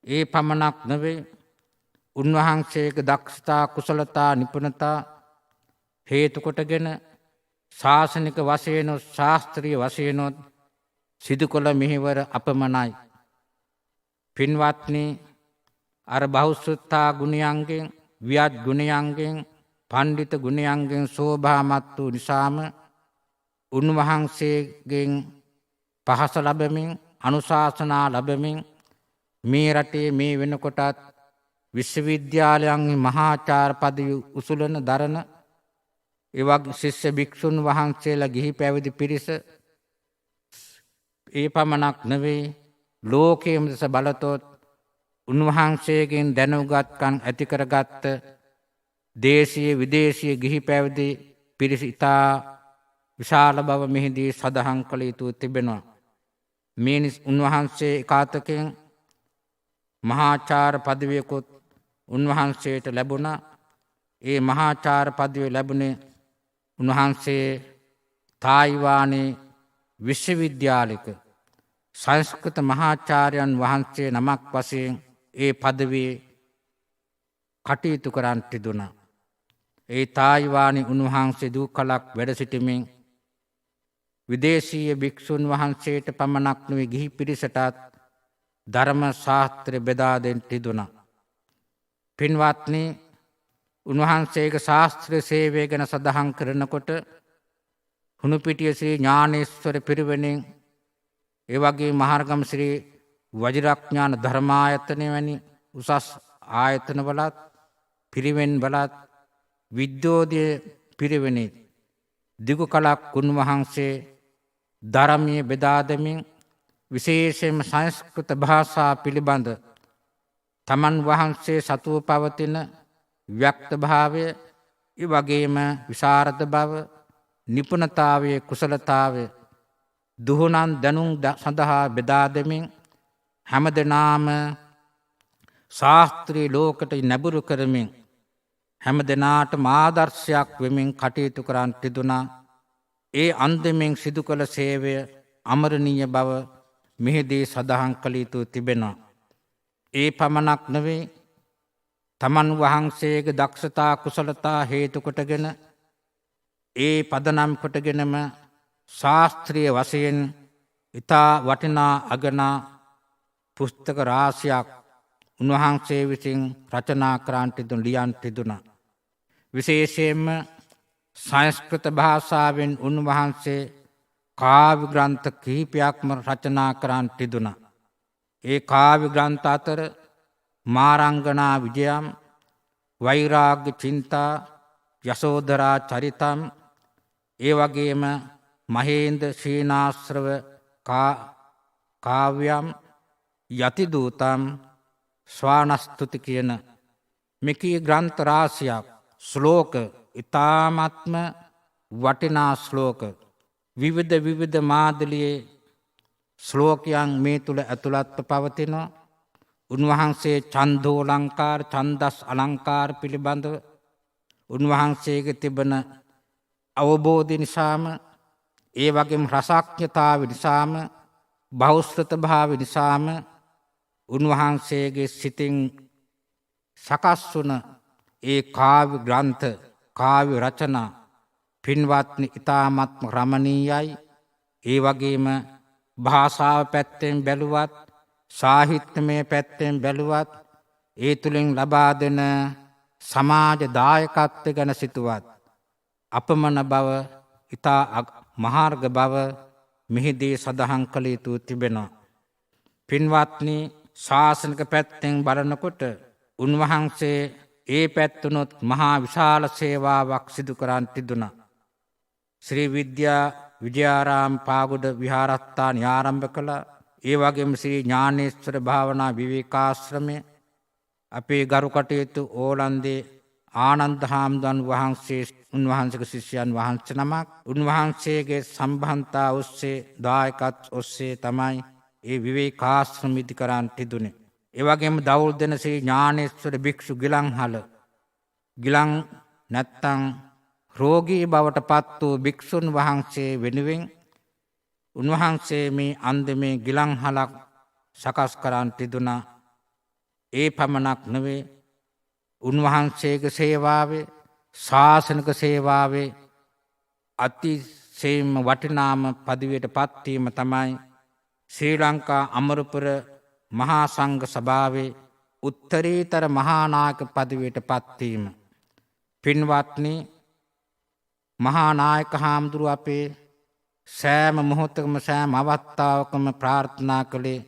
ඒ පමණක් නෙවෙයි, උන්වහන්සේගේ දක්ෂතා කුසලතා නිපුණතා හේතු කොටගෙන ශාසනික වශයෙන් ශාස්ත්‍රීය වශයෙන් සිදු කළ මෙහෙවර අපමණයි. පින්වත්නි, අර බහුසුත්තා ගුණයන්ගෙන් වියත් ගුණයන්ගෙන් පණ්ඩිත ගුණයන්ගෙන් සෝභාමත් වූ නිසාම උන්වහන්සේගෙන් පහස ලබමින් අනුශාසනා ලබමින් මේ රටේ මේ වෙනකොටත් විශ්වවිද්‍යාලයන්හි මහාචාර්ය පදවි උසුලන දරන එවක් ශිෂ්‍ය භික්ෂුන් වහන්සේලා ගිහි පැවිදි පිරිස ඒ පමණක් නෙවෙයි ලෝකයේම දෙස බලතොත් උන්වහන්සේගෙන් දැනුගත්කම් ඇති කරගත්ත දේශීය විදේශීය ගිහි පැවිදි පිරිස ඉතා විශාල බව මෙහිදී සඳහන් කළ යුතු තිබෙනවා. මේ උන්වහන්සේ එකාතකෙන් මහාචාර්ය පදවියකුත් උන්වහන්සේට ලැබුණා. ඒ මහාචාර්ය පදවිය ලැබුණේ උන්වහන්සේ තායිවානයේ විශ්වවිද්‍යාලික සංස්කෘත මහාචාර්යයන් වහන්සේ නමක් වශයෙන් ඒ පදවියේ කටයුතු කරන්නට තිබුණා. ඒ තායිවානයේ උන්වහන්සේ දූ කලක් වැඩ සිටමින් විදේශීය භික්ෂුන් වහන්සේට පමණක් නොවේ ගිහි පිරිසටත් ධර්ම ශාස්ත්‍රය බෙදා දෙන්න තිබුණා. පින්වත්නි, උන්වහන්සේගේ ශාස්ත්‍රීය සේවය ගැන සඳහන් කරනකොට හුණුපිටිය ශ්‍රී ඥානේශ්වර පිරිවෙනින් ඒ වගේ මහරගම ශ්‍රී වජිරඥාන ධර්මායතනය වැනි උසස් ආයතනවලත් පිරිවෙන් වලත් විද්‍යෝදය පිරිවෙනේ දිගු කලක් උන්වහන්සේ ධර්මය බෙදා දෙමින් විශේෂයෙන්ම සංස්කෘත භාෂා පිළිබඳ තමන් වහන්සේ සතුව පවතින ව්‍යක්ත භාවය, ඒ වගේම විශාරද බව, නිපුණතාවය, කුසලතාවය දුහුණන් දැනුම් සඳහා බෙදා දෙමින් හැමදෙනාම ශාස්ත්‍රීය ලෝකයට නැඹුරු කරමින් හැමදෙනාට ආදර්ශයක් වෙමින් කටයුතු කරන් තිබුණා. ඒ අන්දමින් සිදු කළ සේවය අමරණීය බව මෙහිදී සඳහන් කළ යුතු තිබෙනවා. ඒ පමණක් නෙවෙයි, තමන් වහන්සේගේ දක්ෂතා කුසලතා හේතු කොටගෙන ඒ පදනම් කොටගෙනම ශාස්ත්‍රීය වශයෙන් ඉතා වටිනා අගනා පුස්තක රාශියක් උන්වහන්සේ විසින් රචනා කරන්නට ලියන්නට තිබුණා. විශේෂයෙන්ම සංස්කෘත භාෂාවෙන් උන්වහන්සේ කාව්‍ය ග්‍රන්ථ කිහිපයක්ම රචනා කරන්නට තිබුණා. ඒ කාව්‍ය ග්‍රන්ථ අතර මාරංගනා විජයම්, වෛරාග්‍ය චින්තා, යසෝදරා චරිතම්, ඒ වගේම මහේන්ද්‍ර ශ්‍රීනාශ්‍රව කාව්‍යම්, යතිදූතම්, ස්වානස්තුති කියන මෙකී ග්‍රන්ථ රාශියක්, ශ්ලෝක, ඉතාමත්ම වටිනා ශ්ලෝක, විවිධ මාදලියේ ශ්ලෝකයන් මේ තුළ ඇතුළත්ව පවතිනවා. උන්වහන්සේ ඡන්දෝලංකාර, ඡන්දස් අලංකාර පිළිබඳව උන්වහන්සේගේ තිබෙන අවබෝධය නිසාම, ඒ වගේම රසඥතාව නිසාම, බහුශ්‍රත භාව නිසාම උන්වහන්සේගේ සිතින් සකස් වුණ ඒ කාව්‍ය ග්‍රන්ථ, කාව්‍ය රචනා පින්වත්නි ඉතාමත්ම රමණීයයි. ඒ වගේම භාෂාව පැත්තෙන් බැලුවත්, සාහිත්‍යමය පැත්තෙන් බැලුවත්, ඒ තුළින් ලබා දෙන සමාජ දායකත්වය ගැන සිතුවත් අපමණ බව, ඉතා මහාර්ග බව මෙහිදී සඳහන් කළ යුතු තිබෙනවා. පින්වත්නි, ශාසනික පැත්තෙන් බලනකොට උන්වහන්සේ ඒ පැත්තුනොත් මහා විශාල සේවාවක් සිදු කරන්නට තිබුණා. ශ්‍රී විජයාරාම පාගොඩ විහාරස්ථානය ආරම්භ කළා. ඒ වගේම ශ්‍රී ඥානේශ්වර භාවනා විවේකාශ්‍රමය, අපේ ගරු කටයුතු ඕලන්දේ ආනන්ද හාමුදුරුවන් වහන්සේ උන්වහන්සේගේ ශිෂ්‍යයන් වහන්සේ නමක්, උන්වහන්සේගේ සම්බන්ධතා ඔස්සේ, දායකත් ඔස්සේ තමයි ඒ විවේකාශ්‍රම ඉදි කරන්නට තිබුණේ. ඒ වගේම දවුල් දෙන ශ්‍රී ඥානේශ්වර භික්ෂු ගිලන්හල, ගිලන් නැත්තම් රෝගී බවට පත් වූ භික්ෂුන් වහන්සේ වෙනුවෙන් උන්වහන්සේ මේ අන්දමේ ගිලන්හලක් සකස් කරන්නට තිබුණා. ඒ පමණක් නෙවෙයි, උන්වහන්සේගේ සේවාවේ, ශාසනික සේවාවේ අතිශයින්ම වටිනාම පදවියට පත්වීම තමයි ශ්‍රී ලංකා අමරපුර මහා සංඝ සභාවේ උත්තරීතර මහානායක පදවියට පත්වීම. පින්වත්නි, මහානායක හාමුදුරුව අපේ සෑම මොහොතකම සෑම අවස්ථාවකම ප්‍රාර්ථනා කළේ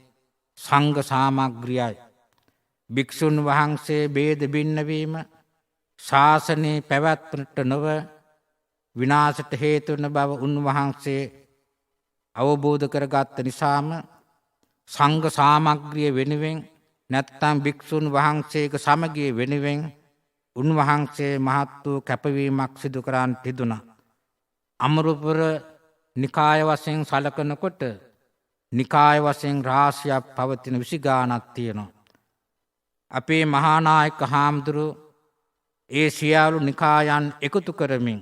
සංඝ සාමග්‍රියයි. භික්ෂුන් වහන්සේ ભેද බින්නවීම ශාසනයේ පැවැත්මට නොව විනාශයට හේතු වන බව උන්වහන්සේ අවබෝධ කරගත්ත නිසාම සංඝ සාමග්‍රිය වෙනුවෙන් නැත්නම් භික්ෂුන් වහන්සේගේ සමගිය වෙනුවෙන් උන්වහන්සේ මහත් වූ කැපවීමක් සිදු කරන් තිබුණා. අමරුපුර නිකාය වශයෙන් සලකනකොට නිකාය වශයෙන් රාශියක් පවතින 20 ගාණක් තියෙනවා. අපේ මහානායක හාමුදුරුවෝ ඒ සියලු නිකායන් එකතු කරමින්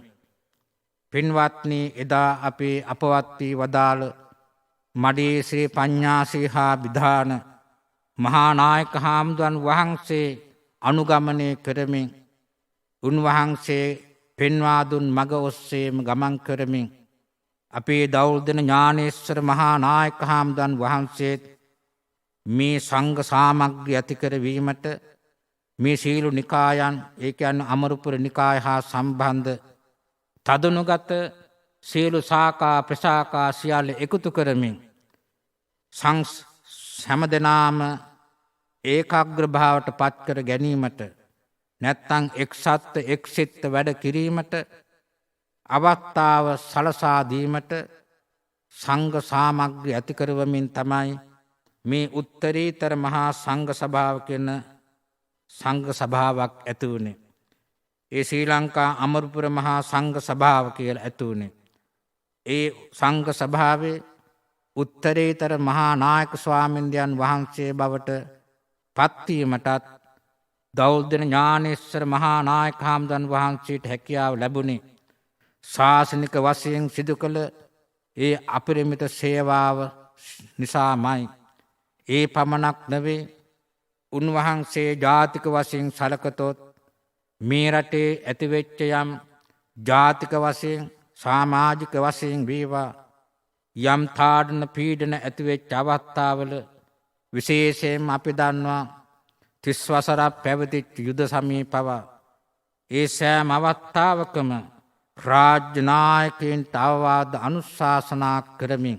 පින්වත්නි එදා අපේ අපවත් වී වදාළ මඩේ ශ්‍රී පඤ්ඤාසී හා විධාන මහානායක හාමුදුරන් වහන්සේ අනුගමනය කරමින් උන්වහන්සේ පෙන්වා දුන් මඟ ඔස්සේම ගමන් කරමින් අපේ දෞල්දෙන ඥානේශ්වර මහානායක හාමුදුරන් වහන්සේ මේ සංඝ සාමග්‍රිය ඇති කරවීමට මේ සීල නිකායන් ඒ කියන්නේ අමරුපුර නිකාය හා සම්බන්ධ තදනුගත සීල ශාඛා ප්‍රශාඛා සියල්ල එකතු කරමින් හැමදෙනාම ඒකාග්‍ර භාවයට පත් කර ගැනීමට නැත්නම් එක්සත් එක්සිත වැඩ කිරීමට අවස්ථාව සලසා දීමට සංඝ සාමග්‍රිය ඇති කරවමින් තමයි මේ උත්තරීතර මහා සංඝ සභාව කියන සංඝ සභාවක් ඇති වුණේ. ඒ ශ්‍රී ලංකා අමරපුර මහා සංඝ සභාව කියලා ඇති වුණේ. ඒ සංඝ සභාවේ උත්තරීතර මහා නායක ස්වාමීන්ද්‍රයන් වහන්සේ බවට පත්වීමටත් දෞල්දෙන ඥානේශ්වර මහා නායක හාමුදුරන් වහන්සේට හැකියාව ලැබුණේ ශාසනික වශයෙන් සිදු කළ ඒ අපරිමිත සේවාව නිසාමයි. ඒ පමණක් නෙවේ උන්වහන්සේ ජාතික වශයෙන් සලකතොත් මේ රටේ ඇතිවෙච්ච යම් ජාතික වශයෙන් සමාජික වශයෙන් වේවා යම් තාඩන පීඩන ඇතිවෙච්ච අවස්ථාවල විශේෂයෙන් අපි දන්නවා 30 වසරක් පැවතිච්ච යුද සමීපව ඒ සෑම අවස්ථාවකම රාජ්‍ය නායකයන්ට අවවාද අනුශාසනා කරමින්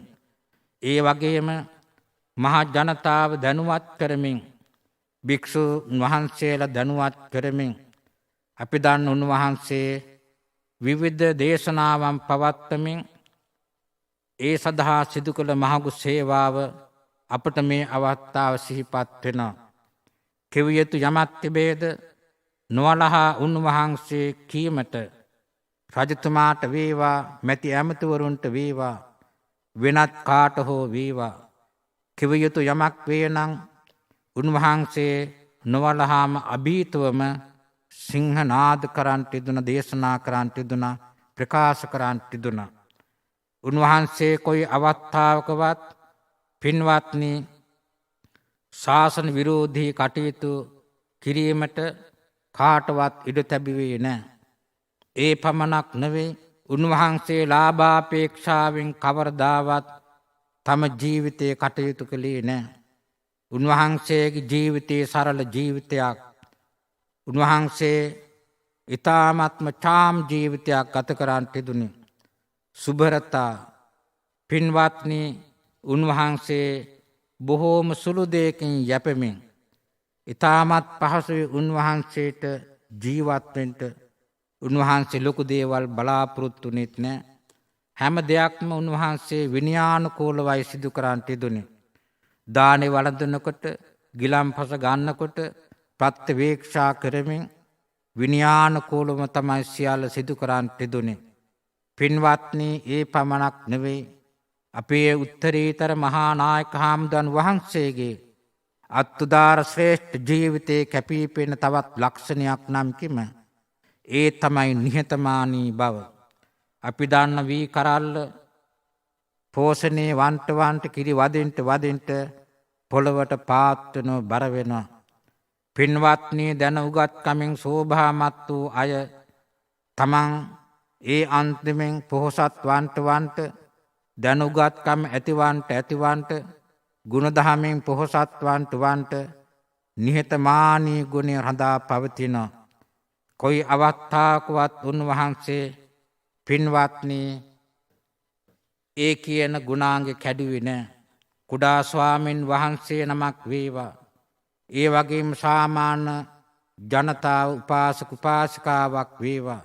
ඒ වගේම මහා ජනතාව දැනුවත් කරමින් භික්ෂුන් වහන්සේලා දැනුවත් කරමින් අපි දන්න උන්වහන්සේ විවිධ දේශනාවන් පවත්වමින් ඒ සඳහා සිදු කළ මහඟු සේවාව අපට මේ අවස්ථාව සිහිපත් වෙනවා. කිව යුතු යමක් තිබේද නොවලහා උන්වහන්සේ කීමට රජතුමාට වේවා මැති ඇමතිවරුන්ට වේවා වෙනත් කාට හෝ වේවා කිව යුතු යමක් වේ නම් උන්වහන්සේ නොවලහාම අභීතවම සිංහනාද කරන්ට යුතුන දේශනා කරන්ට යුතුන ප්‍රකාශ කරන්ට යුතුන. උන්වහන්සේ කොයි අවස්ථාවකවත් පින්වත්නි ශාසන විරෝධී කටයුතු කිරීමට කාටවත් ඉඩ තැබුවේ නැහැ. ඒ පමණක් නෙවෙයි උන්වහන්සේ ලාභාපේක්ෂාවෙන් කවරදාවත් තම ජීවිතයේ කටයුතු කළේ නැහැ. උන්වහන්සේගේ ජීවිතයේ සරල ජීවිතයක්. උන්වහන්සේ ඊ타ත්ම චාම් ජීවිතයක් ගත කරන්ට දුන්නේ. සුභරතා පින්වත්නි උන්වහන්සේ බොහෝම සුළු දෙයකින් යැපෙමින් ඊ타මත් පහසුවේ උන්වහන්සේට ජීවත් වෙන්න උන්වහන්සේ ලොකු දේවල් බලාපොරොත්තු වෙන්නේ නැහැ. හැම දෙයක්ම උන්වහන්සේ විනයානුකූලවයි සිදු කරන්ට දුන්නේ. දානේ වළඳනකොට ගිලම්පස ගන්නකොට ප්‍රත්‍යවේක්ෂා කරමින් විනයානුකූලව තමයි සියල්ල සිදු කරන්ට දුන්නේ. පින්වත්නි ඒ පමණක් නෙවෙයි අපේ උත්තරීතර මහා නායක හාමුදුරන් වහන්සේගේ අත්උදාර ශ්‍රේෂ්ඨ ජීවිතයේ කැපී පෙනෙන තවත් ලක්ෂණයක් නම් කිම ඒ තමයි නිහතමානී බව. අපි දන්න වී කරල්ල පෝෂණේ වන්ට කිරි වදින්ට පොළවට පාත් වෙනව බර වෙනවා. පින්වත්නි දැන උගත්කමින් සෝභාමත් වූ අය තමන් ඒ අන්තිමෙන් පොහොසත් වන්ට දැනුගත්කම ඇතිවන්ට ගුණදහමෙන් පොහොසත් වන්ට නිහතමානී ගුණය රඳා පවතින කොයි අවස්ථාවකවත් උන්වහන්සේ පින්වත්නි ඒ කියන ගුණාංග කැඩුවේ නැහැ. කුඩා ස්වාමීන් වහන්සේ නමක් වේවා, ඒ වගේම සාමාන්‍ය ජනතාව උපාසක උපාසිකාවක් වේවා,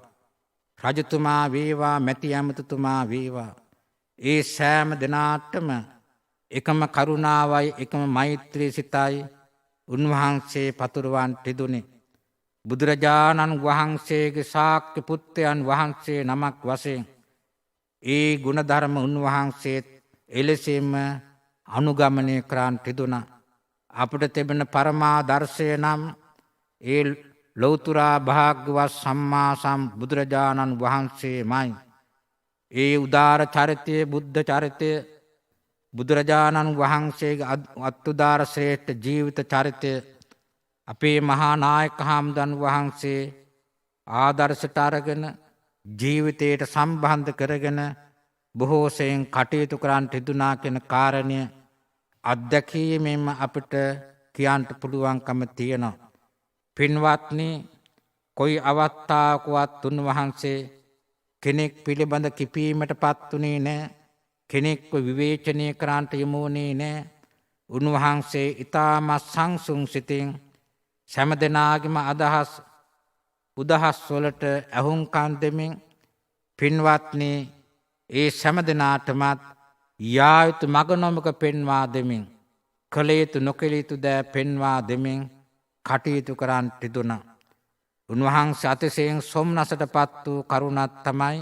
රජතුමා වේවා, මැති ඇමතිතුමා වේවා, ඒ සෑම දෙනාටම එකම කරුණාවයි එකම මෛත්‍රී සිතයි උන්වහන්සේ පතුරවන් තිදුනේ. බුදුරජාණන් වහන්සේගේ ශාක්‍ය පුත්‍රයන් වහන්සේ නමක් වශයෙන් ඒ ගුණධර්ම උන්වහන්සේත් එලෙසින්ම අනුගමනය කරන් තිදුණා. අපට තිබෙන පරමාදර්ශය නම් ඒ ලෞතුරා භාග්‍යවත් සම්මා සම්බුදුරජාණන් වහන්සේමයි. ඒ උදාර චරිතය, බුද්ධ චරිතය, බුදුරජාණන් වහන්සේගේ අත්උදාර ශ්‍රේෂ්ඨ ජීවිත චරිතය අපේ මහා නායක හාමුදුරන් වහන්සේ ආදර්ශයට අරගෙන ජීවිතයට සම්බන්ධ කරගෙන බොහෝ සෙයින් කටයුතු කරන්නට යෙදුනා කියන කාරණය අත්දැකීමෙන්ම අපිට කියන්න පුළුවන්කම තියෙනවා. පින්වත්නි, කොයි අවස්ථාවකවත් උන්වහන්සේ කෙනෙක් පිළිබඳ කිපීමට පත් වුණේ නැහැ. කෙනෙක්ව විවේචනය කරන්නට යොමු වුණේ නැහැ. උන්වහන්සේ ඊටමත් සංසුන් සිතින් සෑම දෙනාගේම අදහස් උදහස් වලට ඇහුම්කන් දෙමින් පින්වත්නි ඒ සෑම දෙනාටමත් යා යුතු මඟ නොමග පෙන්වා දෙමින්, කළ යුතු නොකළ යුතු දෑ පෙන්වා දෙමින් කටයුතු කරන්නට යෙදුණා. උන්වහන්සේ අතිශයින් සොම්නසට පත් වූ කරුණක් තමයි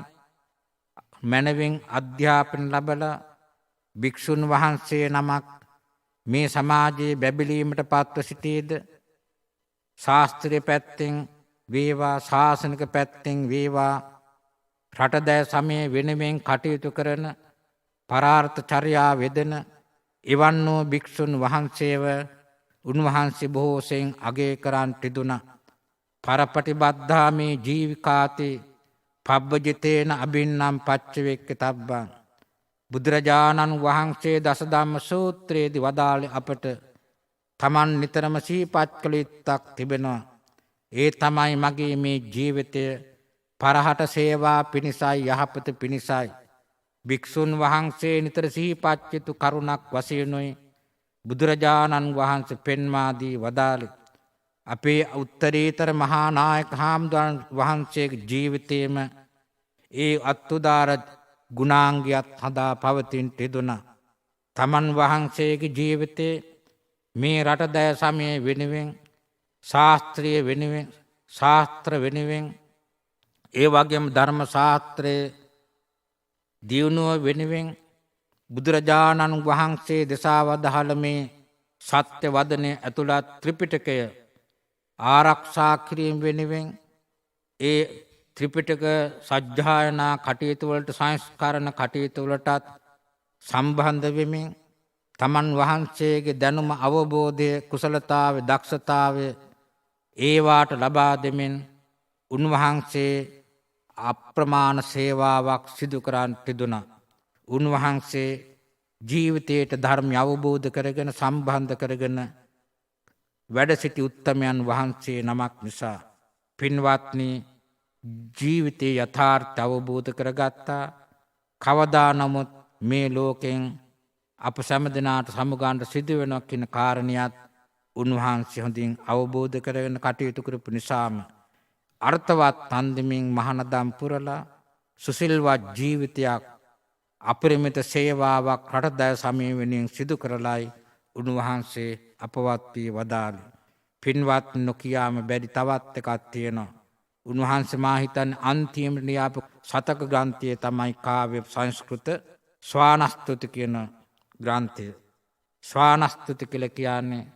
මැනවින් අධ්‍යාපන ලැබලා භික්ෂුන් වහන්සේ නමක් මේ සමාජයේ බැබලීමට පත්ව සිටීද, ශාස්ත්‍රීය පැත්තෙන් වේවා, ශාසනික පැත්තෙන් වේවා, රටදෑ සමය වෙනුවෙන් කටයුතු කරන පරාර්ථ චර්යා වෙදෙන එවන් වූ භික්ෂුන් වහන්සේව උන්වහන්සේ බොහෝ සෙයින් අගය කරන්නට යෙදුණා. පරපටිබද්ධාමේ ජීවිකාති පබ්බජිතේන අබින්නම් පච්චවෙක්කතබ්බං. බුදුරජාණන් වහන්සේ දසධම්ම සූත්‍රයේදී වදාළේ අපට තමන් නිතරම සිහිපත් කළ යුත්තක් තිබෙනවා. ඒ තමයි මගේ මේ ජීවිතය පරහට සේවා පිණිසයි, යහපත පිණිසයි. භික්ෂුන් වහන්සේ නිතර සිහිපත් යුතු කරුණක් වශයෙන්ුයි බුදුරජාණන් වහන්සේ පෙන්වා දී වදාළේ. අපේ උත්තරීතර මහා නායක හාමුදුරන් වහන්සේගේ ජීවිතයේම ඒ අත්උදාර ගුණාංගයත් හදා පවතින්නට යෙදුණා. තමන් වහන්සේගේ ජීවිතේ මේ රටදෑ සමය වෙනුවෙන්, ශාස්ත්‍රීය වෙනුවෙන්, ශාස්ත්‍ර වෙනුවෙන්, ඒ වගේම ධර්ම ශාස්ත්‍රයේ දියුණුව වෙනුවෙන් බුදුරජාණන් වහන්සේ දෙසා වදාළ මේ සත්‍ය වදනයේ ඇතුළත් ත්‍රිපිටකය ආරක්ෂා කිරීම වෙනුවෙන්, ඒ ත්‍රිපිටක සජ්ජායනා කටයුතු වලට, සංස්කරණ කටයුතු වලටත් සම්බන්ධ වෙමින් තමන් වහන්සේගේ දැනුම, අවබෝධය, කුසලතාවය, දක්ෂතාවය ඒවාට ලබා දෙමින් උන්වහන්සේ අප්‍රමාණ සේවාවක් සිදු කරන්නට යෙදුණා. උන්වහන්සේ ජීවිතයට ධර්මය අවබෝධ කරගෙන සම්බන්ධ කරගෙන වැඩ සිටි උත්තමයන් වහන්සේ නමක් නිසා පින්වත්නි, ජීවිතයේ යථාර්ථ අවබෝධ කරගත්තා. කවදා නමුත් මේ ලෝකෙන් අප සෑම දෙනාට සමුගන්නට සිදු වෙනවා කියන කාරණියත් උන්වහන්සේ හොඳින් අවබෝධ කරගෙන කටයුතු කරපු නිසාම අර්ථවත් තන්දමින් මහානදම් පුරලා සුසිල්වත් ජීවිතයක්, අපරිමිත සේවාවක් රටදෑ සමය වෙනුවෙන් සිදු කරලයි උන්වහන්සේ අපවත් වී වදාළේ. පින්වත් නොකියාම බැරි තවත් එකක් තියෙනවා. උන්වහන්සේ මා හිතන්නේ අන්තිමට ලියාපු සතක ග්‍රන්ථය තමයි කාව්‍ය සංස්කෘත ස්වානස්තුති කියන ග්‍රන්ථය. ස්වානස්තුති කියලා කියන්නේ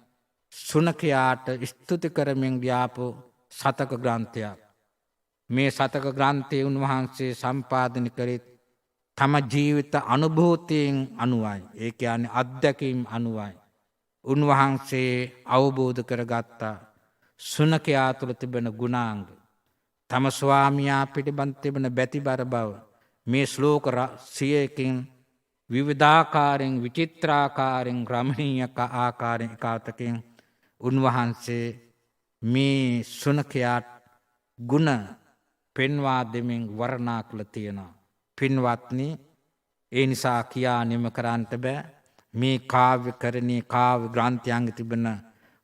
සුනකයාට ස්තුති කරමින් ලියාපු සතක ග්‍රන්ථයක්. මේ සතක ග්‍රන්ථය උන්වහන්සේ සම්පාදනය කරේ තම ජීවිත අනුභූතියෙන් අනුවයි. ඒ කියන්නේ අත්දැකීම් අනුවයි. උන්වහන්සේ අවබෝධ කරගත්තා සුනකයා තුළ තිබෙන ගුණාංග, තම ස්වාමියා පිළිබඳ තිබෙන බැතිබර බව මේ ශ්ලෝක 100කින් විවිධාකාරයෙන්, විචිත්‍රාකාරයෙන්, රමණීය ආකාරයෙන්, එකාතකින් උන්වහන්සේ මේ සුනකයාට ගුණ පෙන්වා දෙමින් වර්ණනා කළ තියෙනවා. පින්වත්නි, ඒ නිසා කියා නිම කරන්නට බෑ. මේ කාව්‍ය කරණී කාව්‍ය ග්‍රන්ථයන්ගේ තිබෙන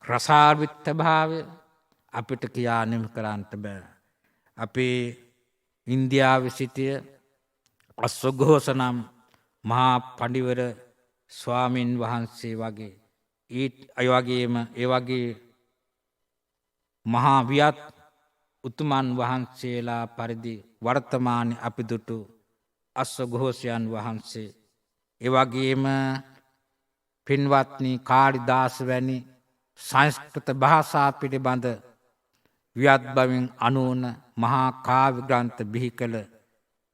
රසාර්විත භාවය අපිට කියා නිම කරන්නට බෑ. අපේ ඉන්දියාවේ සිටිය අශ්වඝෝෂ නම් මහා පඬිවර ස්වාමින් වහන්සේ වගේ ඒ වගේ මහා වියත් උතුමන් වහන්සේලා පරිදි වර්තමානයේ අපි දුටු අශ්වඝෝෂයන් වහන්සේ, එවැගේම පින්වත්නි කාලිදාස වැනි සංස්කෘත භාෂා පිළිබඳ වියත් බවින් අනුවන මහා කාව්‍ය ග්‍රන්ථ බිහි කළ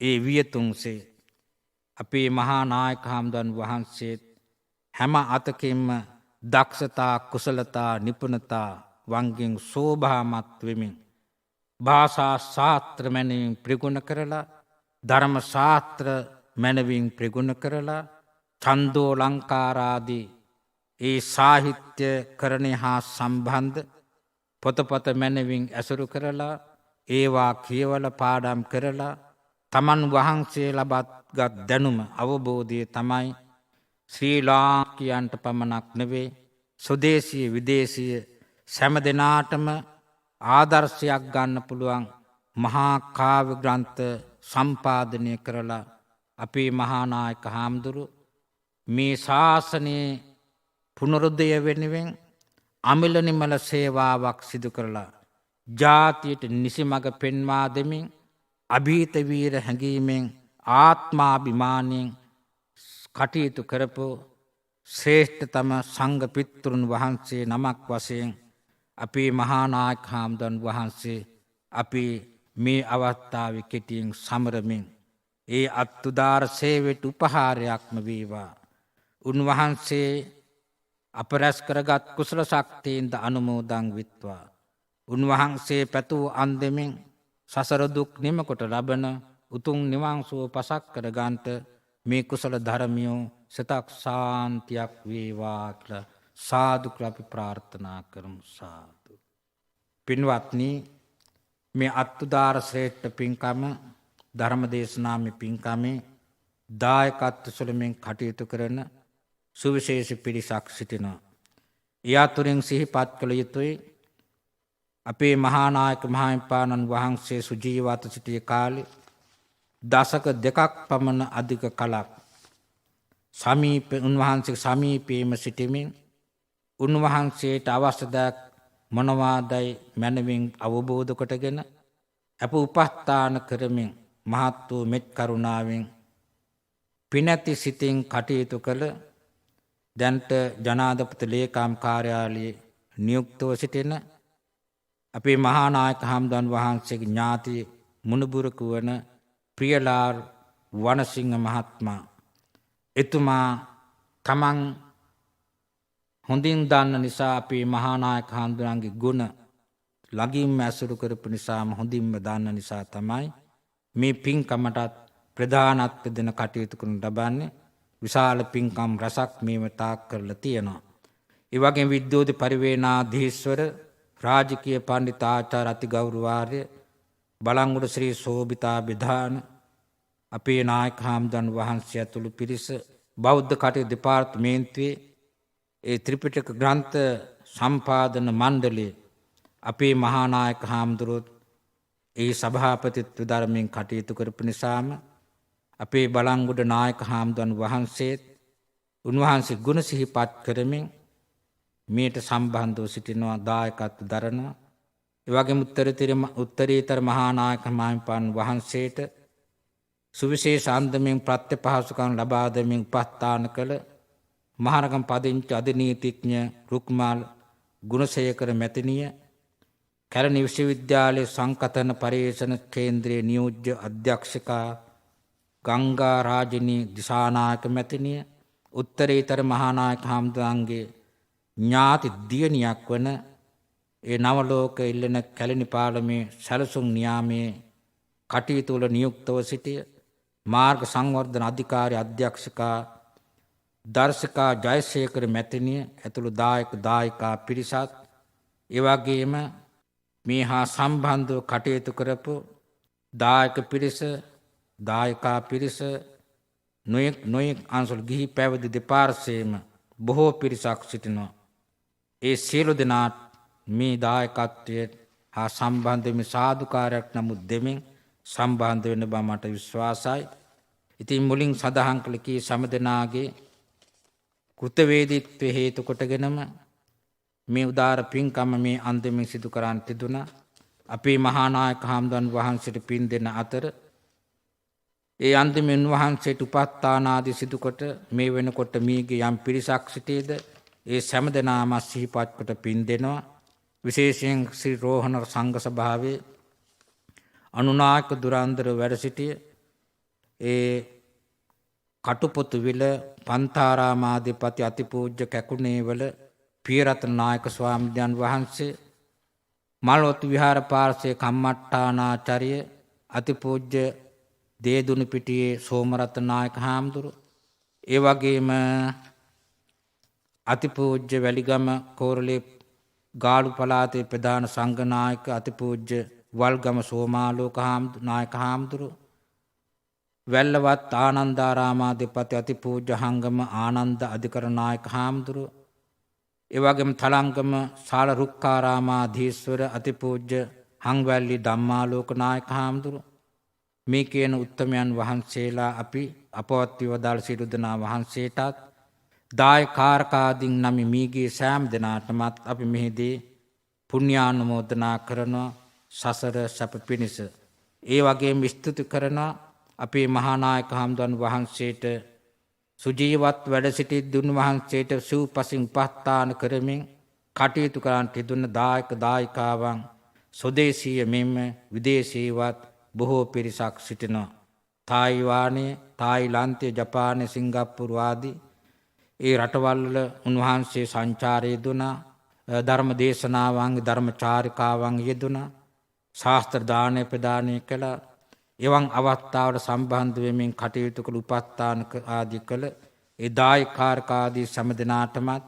ඒ වියතුන්සේ අපේ මහා නායක හාමුදුරන් වහන්සේ හැම අතකින්ම දක්ෂතා කුසලතා නිපුණතා වංගෙන් සෝභාමත් වෙමින් භාෂා ශාස්ත්‍ර මැනවින් ප්‍රගුණ කරලා, ධර්ම ශාස්ත්‍ර මැනවින් ප්‍රගුණ කරලා, ඡන්දෝ ලංකාරාදී ඒ සාහිත්‍ය කරණය හා සම්බන්ධ පොතපත මැනවින් ඇසුරු කරලා, ඒවා කියවල පාඩම් කරලා, තමන් වහන්සේ ලබත්ගත් දැනුම අවබෝධය තමයි ශ්‍රී ලාංකිකයන්ට පමණක් නෙවේ, ස්වදේශීය විදේශීය සෑම දෙනාටම ආදර්ශයක් ගන්න පුළුවන් මහා කාව්‍ය ග්‍රන්ථ සම්පාදනය කරලා අපේ මහා නායක හාමුදුරු මේ ශාසනයේ පුනරුද්ධය වෙනුවෙන් අමිල නිමල සේවාවක් සිදු කරලා ජාතියට නිසිමඟ පෙන්වා දෙමින් අභීත වීර හැඟීමෙන් ආත්මාභිමානයෙන් කටයුතු කරපු ශ්‍රේෂ්ඨතම සංඝ පිතෘන් වහන්සේ නමක් වශයෙන් අපේ මහා නායක හාමුදුරන් වහන්සේ අපි මේ අවස්ථාවේ කෙටියෙන් සමරමින් ඒ අත්උදාර සේවයට උපහාරයක්ම වේවා. උන්වහන්සේ අප රැස් කරගත් කුසල ශක්තියින්ද අනුමෝදන් විත්වා. උන්වහන්සේ පැතූ අන්දමින් සසර දුක් නිමකොට ලබන උතුම් නිවන් සුව පසක් කර ගන්නට මේ කුසල ධර්මියෝ සිතක් ශාන්තියක් වේවා කියලා සාදු කියලා අපි ප්‍රාර්ථනා කරමු. සාදු. පින්වත්නි, මේ අත්උදාර ශ්‍රේෂ්ඨ පින්කම ධර්ම දේශනාමේ පින්කමේ දායකත්ව සුලමින් කටයුතු කරන සුවිශේෂ පිරිසක් සිටිනවා. ඒ අතුරින් සිහිපත් කළ යුතුයි අපේ මහා නායක මහින්පාණන් වහන්සේ සුජීවත සිටිය කාලේ දශක 2ක් පමණ අධික කලක් උන්වහන්සේ සමීපයේම සිටමින් උන්වහන්සේට අවශ්‍ය දෑ මොනවාදයි මනමින් අවබෝධ කොටගෙන අප උපස්ථාන කරමින් මහත් වූ මෙත් කරුණාවෙන් පිනැති සිතින් කටයුතු කළ දැන්ට ජනාධිපති ලේකම් කාර්යාලයේ නියුක්තව සිටින අපේ මහා නායක හාමුදුරන් වහන්සේගේ ඥාති මුණුබුරක වන ප්‍රියලාල් වනසිංහ මහත්මයා, එතුමා තමන් හොඳින් දන්න නිසා අපේ මහා නායක හාමුදුරන්ගේ ගුණ ළඟින්ම ඇසුරු කරපු නිසාම හොඳින්ම දන්න නිසා තමයි මේ පින්කමටත් ප්‍රධානත්ව දෙන කටයුතු කරනු ලබන්නේ. විශාල පින්කම් රසක් මේව තාක් කරලා තියෙනවා. ඒ වගේම විද්‍යෝති පරිවේනාධීශ්වර රාජකීය පණ්ඩිතාචාර්ය අතිගෞරවාර්ය බලංගොඩ ශ්‍රී සෝභිතා විධාන අපේ නායක හාමුදුරන් වහන්සේ ඇතුළු පිරිස බෞද්ධ කටයුතු දෙපාර්තමේන්තුවේ ඒ ත්‍රිපිටක ග්‍රන්ථ සම්පාදන මණ්ඩලයේ අපේ මහා නායක හාමුදුරුවෝ ඒ සභාපතිත්ව ධර්මයෙන් කටයුතු කරපු නිසාම අපේ බලංගොඩ නායක හාමුදුරන් වහන්සේත් උන්වහන්සේ ගුණ සිහිපත් කරමින් මේට සම්බන්ධව සිටිනවා, දායකත්ව දරනවා. ඒ වගේම උත්තරීතර මහා නායක මහින්පාණන් වහන්සේට සුවිශේෂ අන්දමින් ප්‍රත්‍යපහසුකම් ලබා දෙමින් උපස්ථාන කළ මහරගම පදිංචි අධිනීතිඥ රුක්මාල් ගුණසේකර මැතිණිය, කැලණි විශ්වවිද්‍යාලයේ සංකතන පර්යේෂණ කේන්ද්‍රයේ නියෝජ්‍ය අධ්‍යක්ෂකා ගංගා රාජිනී දිසානායක මැතිණිය, උත්තරීතර මහා නායක හාමුදුරන්ගේ ඥාති දියණියක් වන ඒ නවලෝක ඉල්ලන කැලණි පාලමේ සැලසුම් නියාමයේ කටයුතු වල නියුක්තව සිටිය මාර්ග සංවර්ධන අධිකාරී අධ්‍යක්ෂකා දර්ශකා ජයසේකර මැතිණිය ඇතුළු දායක දායිකා පිරිසත් ඒ වගේම මේ හා සම්බන්ධව කටයුතු කරපු දායක පිරිස, දායකා පිරිස, නොයෙක් අංශවල ගිහි පැවිදි දෙපාර්ශ්වයේම බොහෝ පිරිසක් සිටිනවා. ඒ සියලු දෙනාට මේ දායකත්වයේ හා සම්බන්ධ මේ සාදුකාරයක් නමුත් දෙමින් සම්බන්ධ වෙන බව මට විශ්වාසයි. ඉතින් මුලින් සඳහන් කළ කී සෑම දෙනාගේ කෘතවේදීත්වය හේතු කොටගෙනම මේ උදාර පින්කම මේ අන්දමින් සිදු කරන් තිබුණා. අපේ මහා නායක හාමුදුරන් වහන්සේට පින් දෙන අතර ඒ අන්දමින් වහන්සේට උපස්ථාන ආදී සිදු කොට මේ වෙනකොට මීගේ යම් පිරිසක් සිටීද ඒ සෑම දෙනාම සිහිපත් කොට පින් දෙනවා. විශේෂයෙන් ශ්‍රී රෝහණ සංඝ සභාවේ අනුනායක දුරන්දර වැඩ සිටිය ඒ කටුපොතුවිල පන්තාරාමාධිපති අතිපූජ්‍ය කැකුණේවල පියරත්න නායක ස්වාමීන් වහන්සේ, මල්වතු විහාර පාර්ශ්වයේ කම්මට්ටානාචාර්ය අතිපූජ්‍ය දේදුණු පිටියේ සෝමරත්න නායක හාමුදුරු, ඒ වගේම අතිපූජ්‍ය වැලිගම කෝරළේ ගාලු පළාතේ ප්‍රධාන සංඝ නායක අතිපූජ්‍ය වල්ගම සෝමාලෝක නායක හාමුදුරු, වැල්ලවත් ආනන්දාරාමාධිපති අතිපූජ්‍ය හංගම ආනන්ද අධිකරණ නායක හාමුදුරු, ඒ වගේම තලංගම ශාල රුක්කාරාමාධීශ්වර අතිපූජ්‍ය හංවැල්ලි ධම්මාලෝක නායක හාමුදුරු, මේ කියන උත්තමයන් වහන්සේලා අපි අපවත් වදාළ සියලු දෙනා වහන්සේටත් දායකාරකාදීන් නම් මීගේ සෑම දෙනාටමත් අපි මෙහිදී පුණ්‍යානුමෝදනා කරනවා සසර සැප පිණිස. ඒ වගේම ස්තුති කරනවා අපේ මහා නායක හාමුදුරන් වහන්සේට සුජීවත් වැඩ සිටි උන්වහන්සේට සිව්පසින් උපස්ථාන කරමින් කටයුතු කරන් තිබුණ දායක දායිකාවන් ස්වදේශීය මෙන්ම විදේශීයවත් බොහෝ පිරිසක් සිටිනවා. තායිවානයේ, තායිලන්තයේ, ජපානයේ, සිංගප්පූරු ආදී ඒ රටවල් වල උන්වහන්සේ සංචාරයේ දුනා. ධර්ම දේශනාවන්, ධර්ම චාරිකාවන් යෙදුණා. ශාස්ත්‍ර දානය ප්‍රදානය කළා. එවන් අවස්ථාවට සම්බන්ධ වෙමින් කටයුතු කළ උපස්ථාන ආදී කළ ඒ දායකාරකාදී සෑම දෙනාටමත්,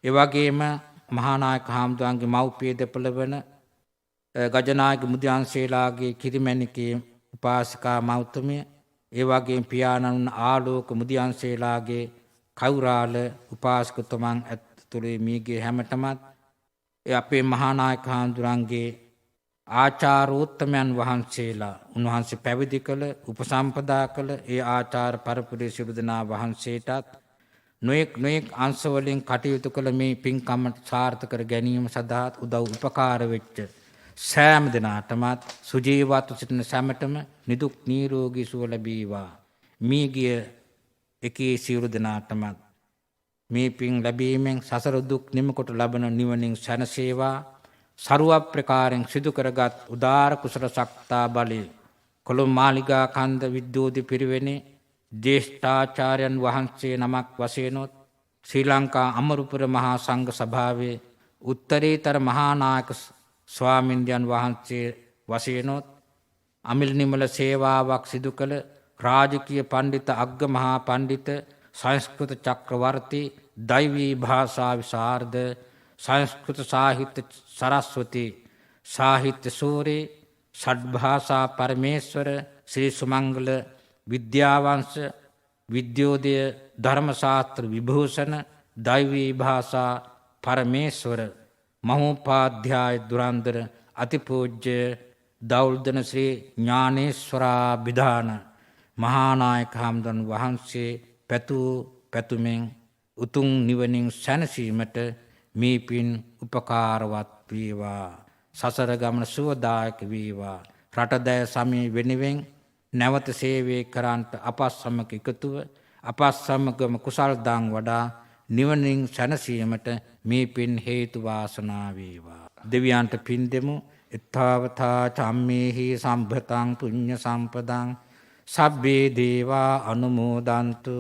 ඒ වගේම මහා නායක හාමුදුරන්ගේ මව්පිය දෙපළ වන ගජනායක මුදියන්සේලාගේ කිරිමැණිකේ උපාසිකා මෞතුමිය, ඒ වගේම පියාණන් ආලෝක මුදියන්සේලාගේ කවුරාල උපාසකතුමන් ඇතුළේ මීගේ හැමතෙමත් ඒ අපේ මහා නායක හාමුදුරන්ගේ ආචාරෝත්තමයන් වහන්සේලා, උන්වහන්සේ පැවිදි කළ, උපසම්පදා කළ ඒ ආචාර පරපුරේ සියලු දෙනා වහන්සේටත් නොයෙක් අංශවලින් කටයුතු කළ මේ පින්කම සාර්ථක කර ගැනීම සඳහා උදව් උපකාර වෙච්ච සෑම දෙනාටමත් සුජීවත්ව සිටින සැමටම නිදුක් නිරෝගී සුව ලැබේවා. මීගිය එකී සියලු දෙනාටමත් මේ පින් ලැබීමෙන් සසර දුක් නිමකොට ලබන නිවනින් සැනසේවා. සරුව ප්‍රකාරයෙන් සිදු කරගත් උදාර කුසල ශක්තා බලය කොළඹ මාලිගා කන්ද විද්‍යෝධි පිරිවෙනේ ජේෂ්ඨාචාර්යයන් වහන්සේ නමක් වශයෙන්ොත් ශ්‍රී ලංකා අමරපුර මහා සංඝ සභාවේ උත්තරීතර මහා නායක ස්වාමින්දයන් වහන්සේ වශයෙන්ොත් අමිල නිමල සේවාවක් සිදු කළ රාජකීය පණ්ඩිත අග්ග මහා පණ්ඩිත සංස්කෘත චක්‍රවර්ති දෛවී භාෂා විශාරද සංස්කෘත සාහිත්‍ය සරස්වති සාහිත්‍ය සූරි ෂඩ්භාෂා පරමේශ්වර ශ්‍රී සුමංගල විද්‍යාවංශ විද්‍යෝදය ධර්මශාස්ත්‍ර විභූෂණ දෛවී භාෂා පරමේශ්වර මහෝපාධ්‍යාය දුරන්දර අතිපූජ්‍ය දෞල්දන ශ්‍රී ඥානේශ්වරාභිධාන මහානායක හාමුදුරන් වහන්සේ පැතූ පැතුමෙන් උතුම් නිවනින් සැනසීමට මේ පින් උපකාරවත් වේවා. සසර ගමන සුවදායක වේවා. රටදෑ සමී වෙනුවෙන් නැවත සේවය කරන්ට අපස් සමග එකතුව අපස් සමගම කුසල් දාන් වඩා නිවනින් සැනසීමට මේ පින් හේතු වාසනා වේවා. දෙවියන්ට පින් දෙමු. එත්තාවතා චම්මේහි සම්භතං පුඤ්ඤ සම්පදං සබ්බේ දේවා අනුමෝදන්තු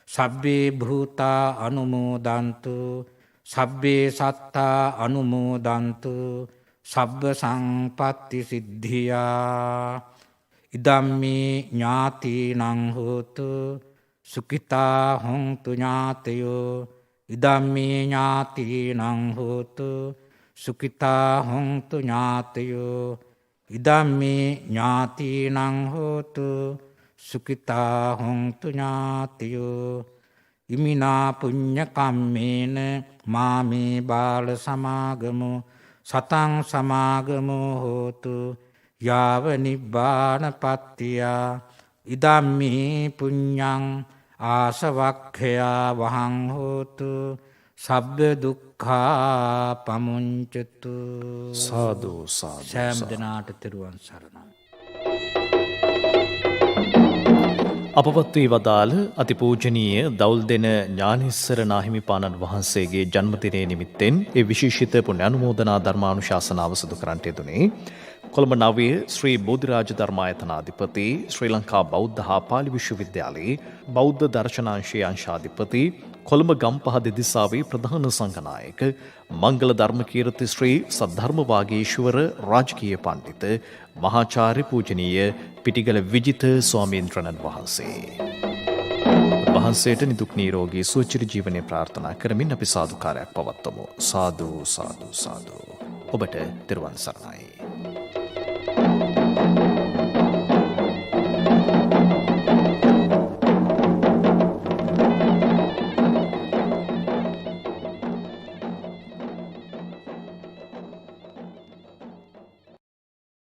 සබ්බේ භූතා අනුමෝදන්තු සබ්බේ සත්තා අනුමෝදන්තු සබ්බ සංපත්ති සිද්ධියා ඉදම්මේ ඥාතිනං හෝතු සුඛිතා හොන්තු ඥාතයෝ ඉදම්මේ ඥාතිනං හෝතු සුඛිතා හොන්තු ඥාතයෝ ඉදම්මේ ඥාතීනං හෝතු සුඛිතා හොන්තු ඥාතයෝ ඉමිනා පුඤ්ඤ කම්මේන මාමේ බාල සමාගමෝ සතං සමාගමෝ හෝතු යාව නිබ්බානපත්තියා ඉදම්මේ පුඤ්ඤං ආසවක්ඛයා වහං හෝතු සබ්බ දුක්ඛා පමුංචතු. සාදු සාදු. සෑම දිනාට තෙරුවන් සරණයි. අපවත් වී වදාළ අතිපූජනීය දවුල්දෙන ඥානිස්සර නාහිමිපාණන් වහන්සේගේ ජන්මදිනය නිමිත්තෙන් ඒ විශේෂිත පුණ්‍යානුමෝදනා ධර්මානුශාසනාව සිදු කරන්නට යෙදුනේ කොළඹ නවයේ ශ්‍රී බෝධිරාජ ධර්මායතනාධිපති ශ්‍රී ලංකා බෞද්ධ හා පාලි විශ්වවිද්‍යාලයේ බෞද්ධ දර්ශනාංශයේ අංශාධිපති කොළඹ ගම්පහ දෙදිසාවේ ප්‍රධාන සංඝනායක මංගල ධර්මකීර්ති ශ්‍රී සද්ධර්ම වාගීශවර රාජකීය පණ්ඩිත මහාචාර්ය පූජනීය පිටිගල විජිත ස්වාමීන්ද්‍රණන් වහන්සේ. වහන්සේට නිදුක් නිරෝගී සුවචිර ජීවනය ප්‍රාර්ථනා කරමින් අපි සාදුකාරයක් පවත්වමු. සාදු සාදු සාදු. ඔබට තෙරුවන් සරණයි.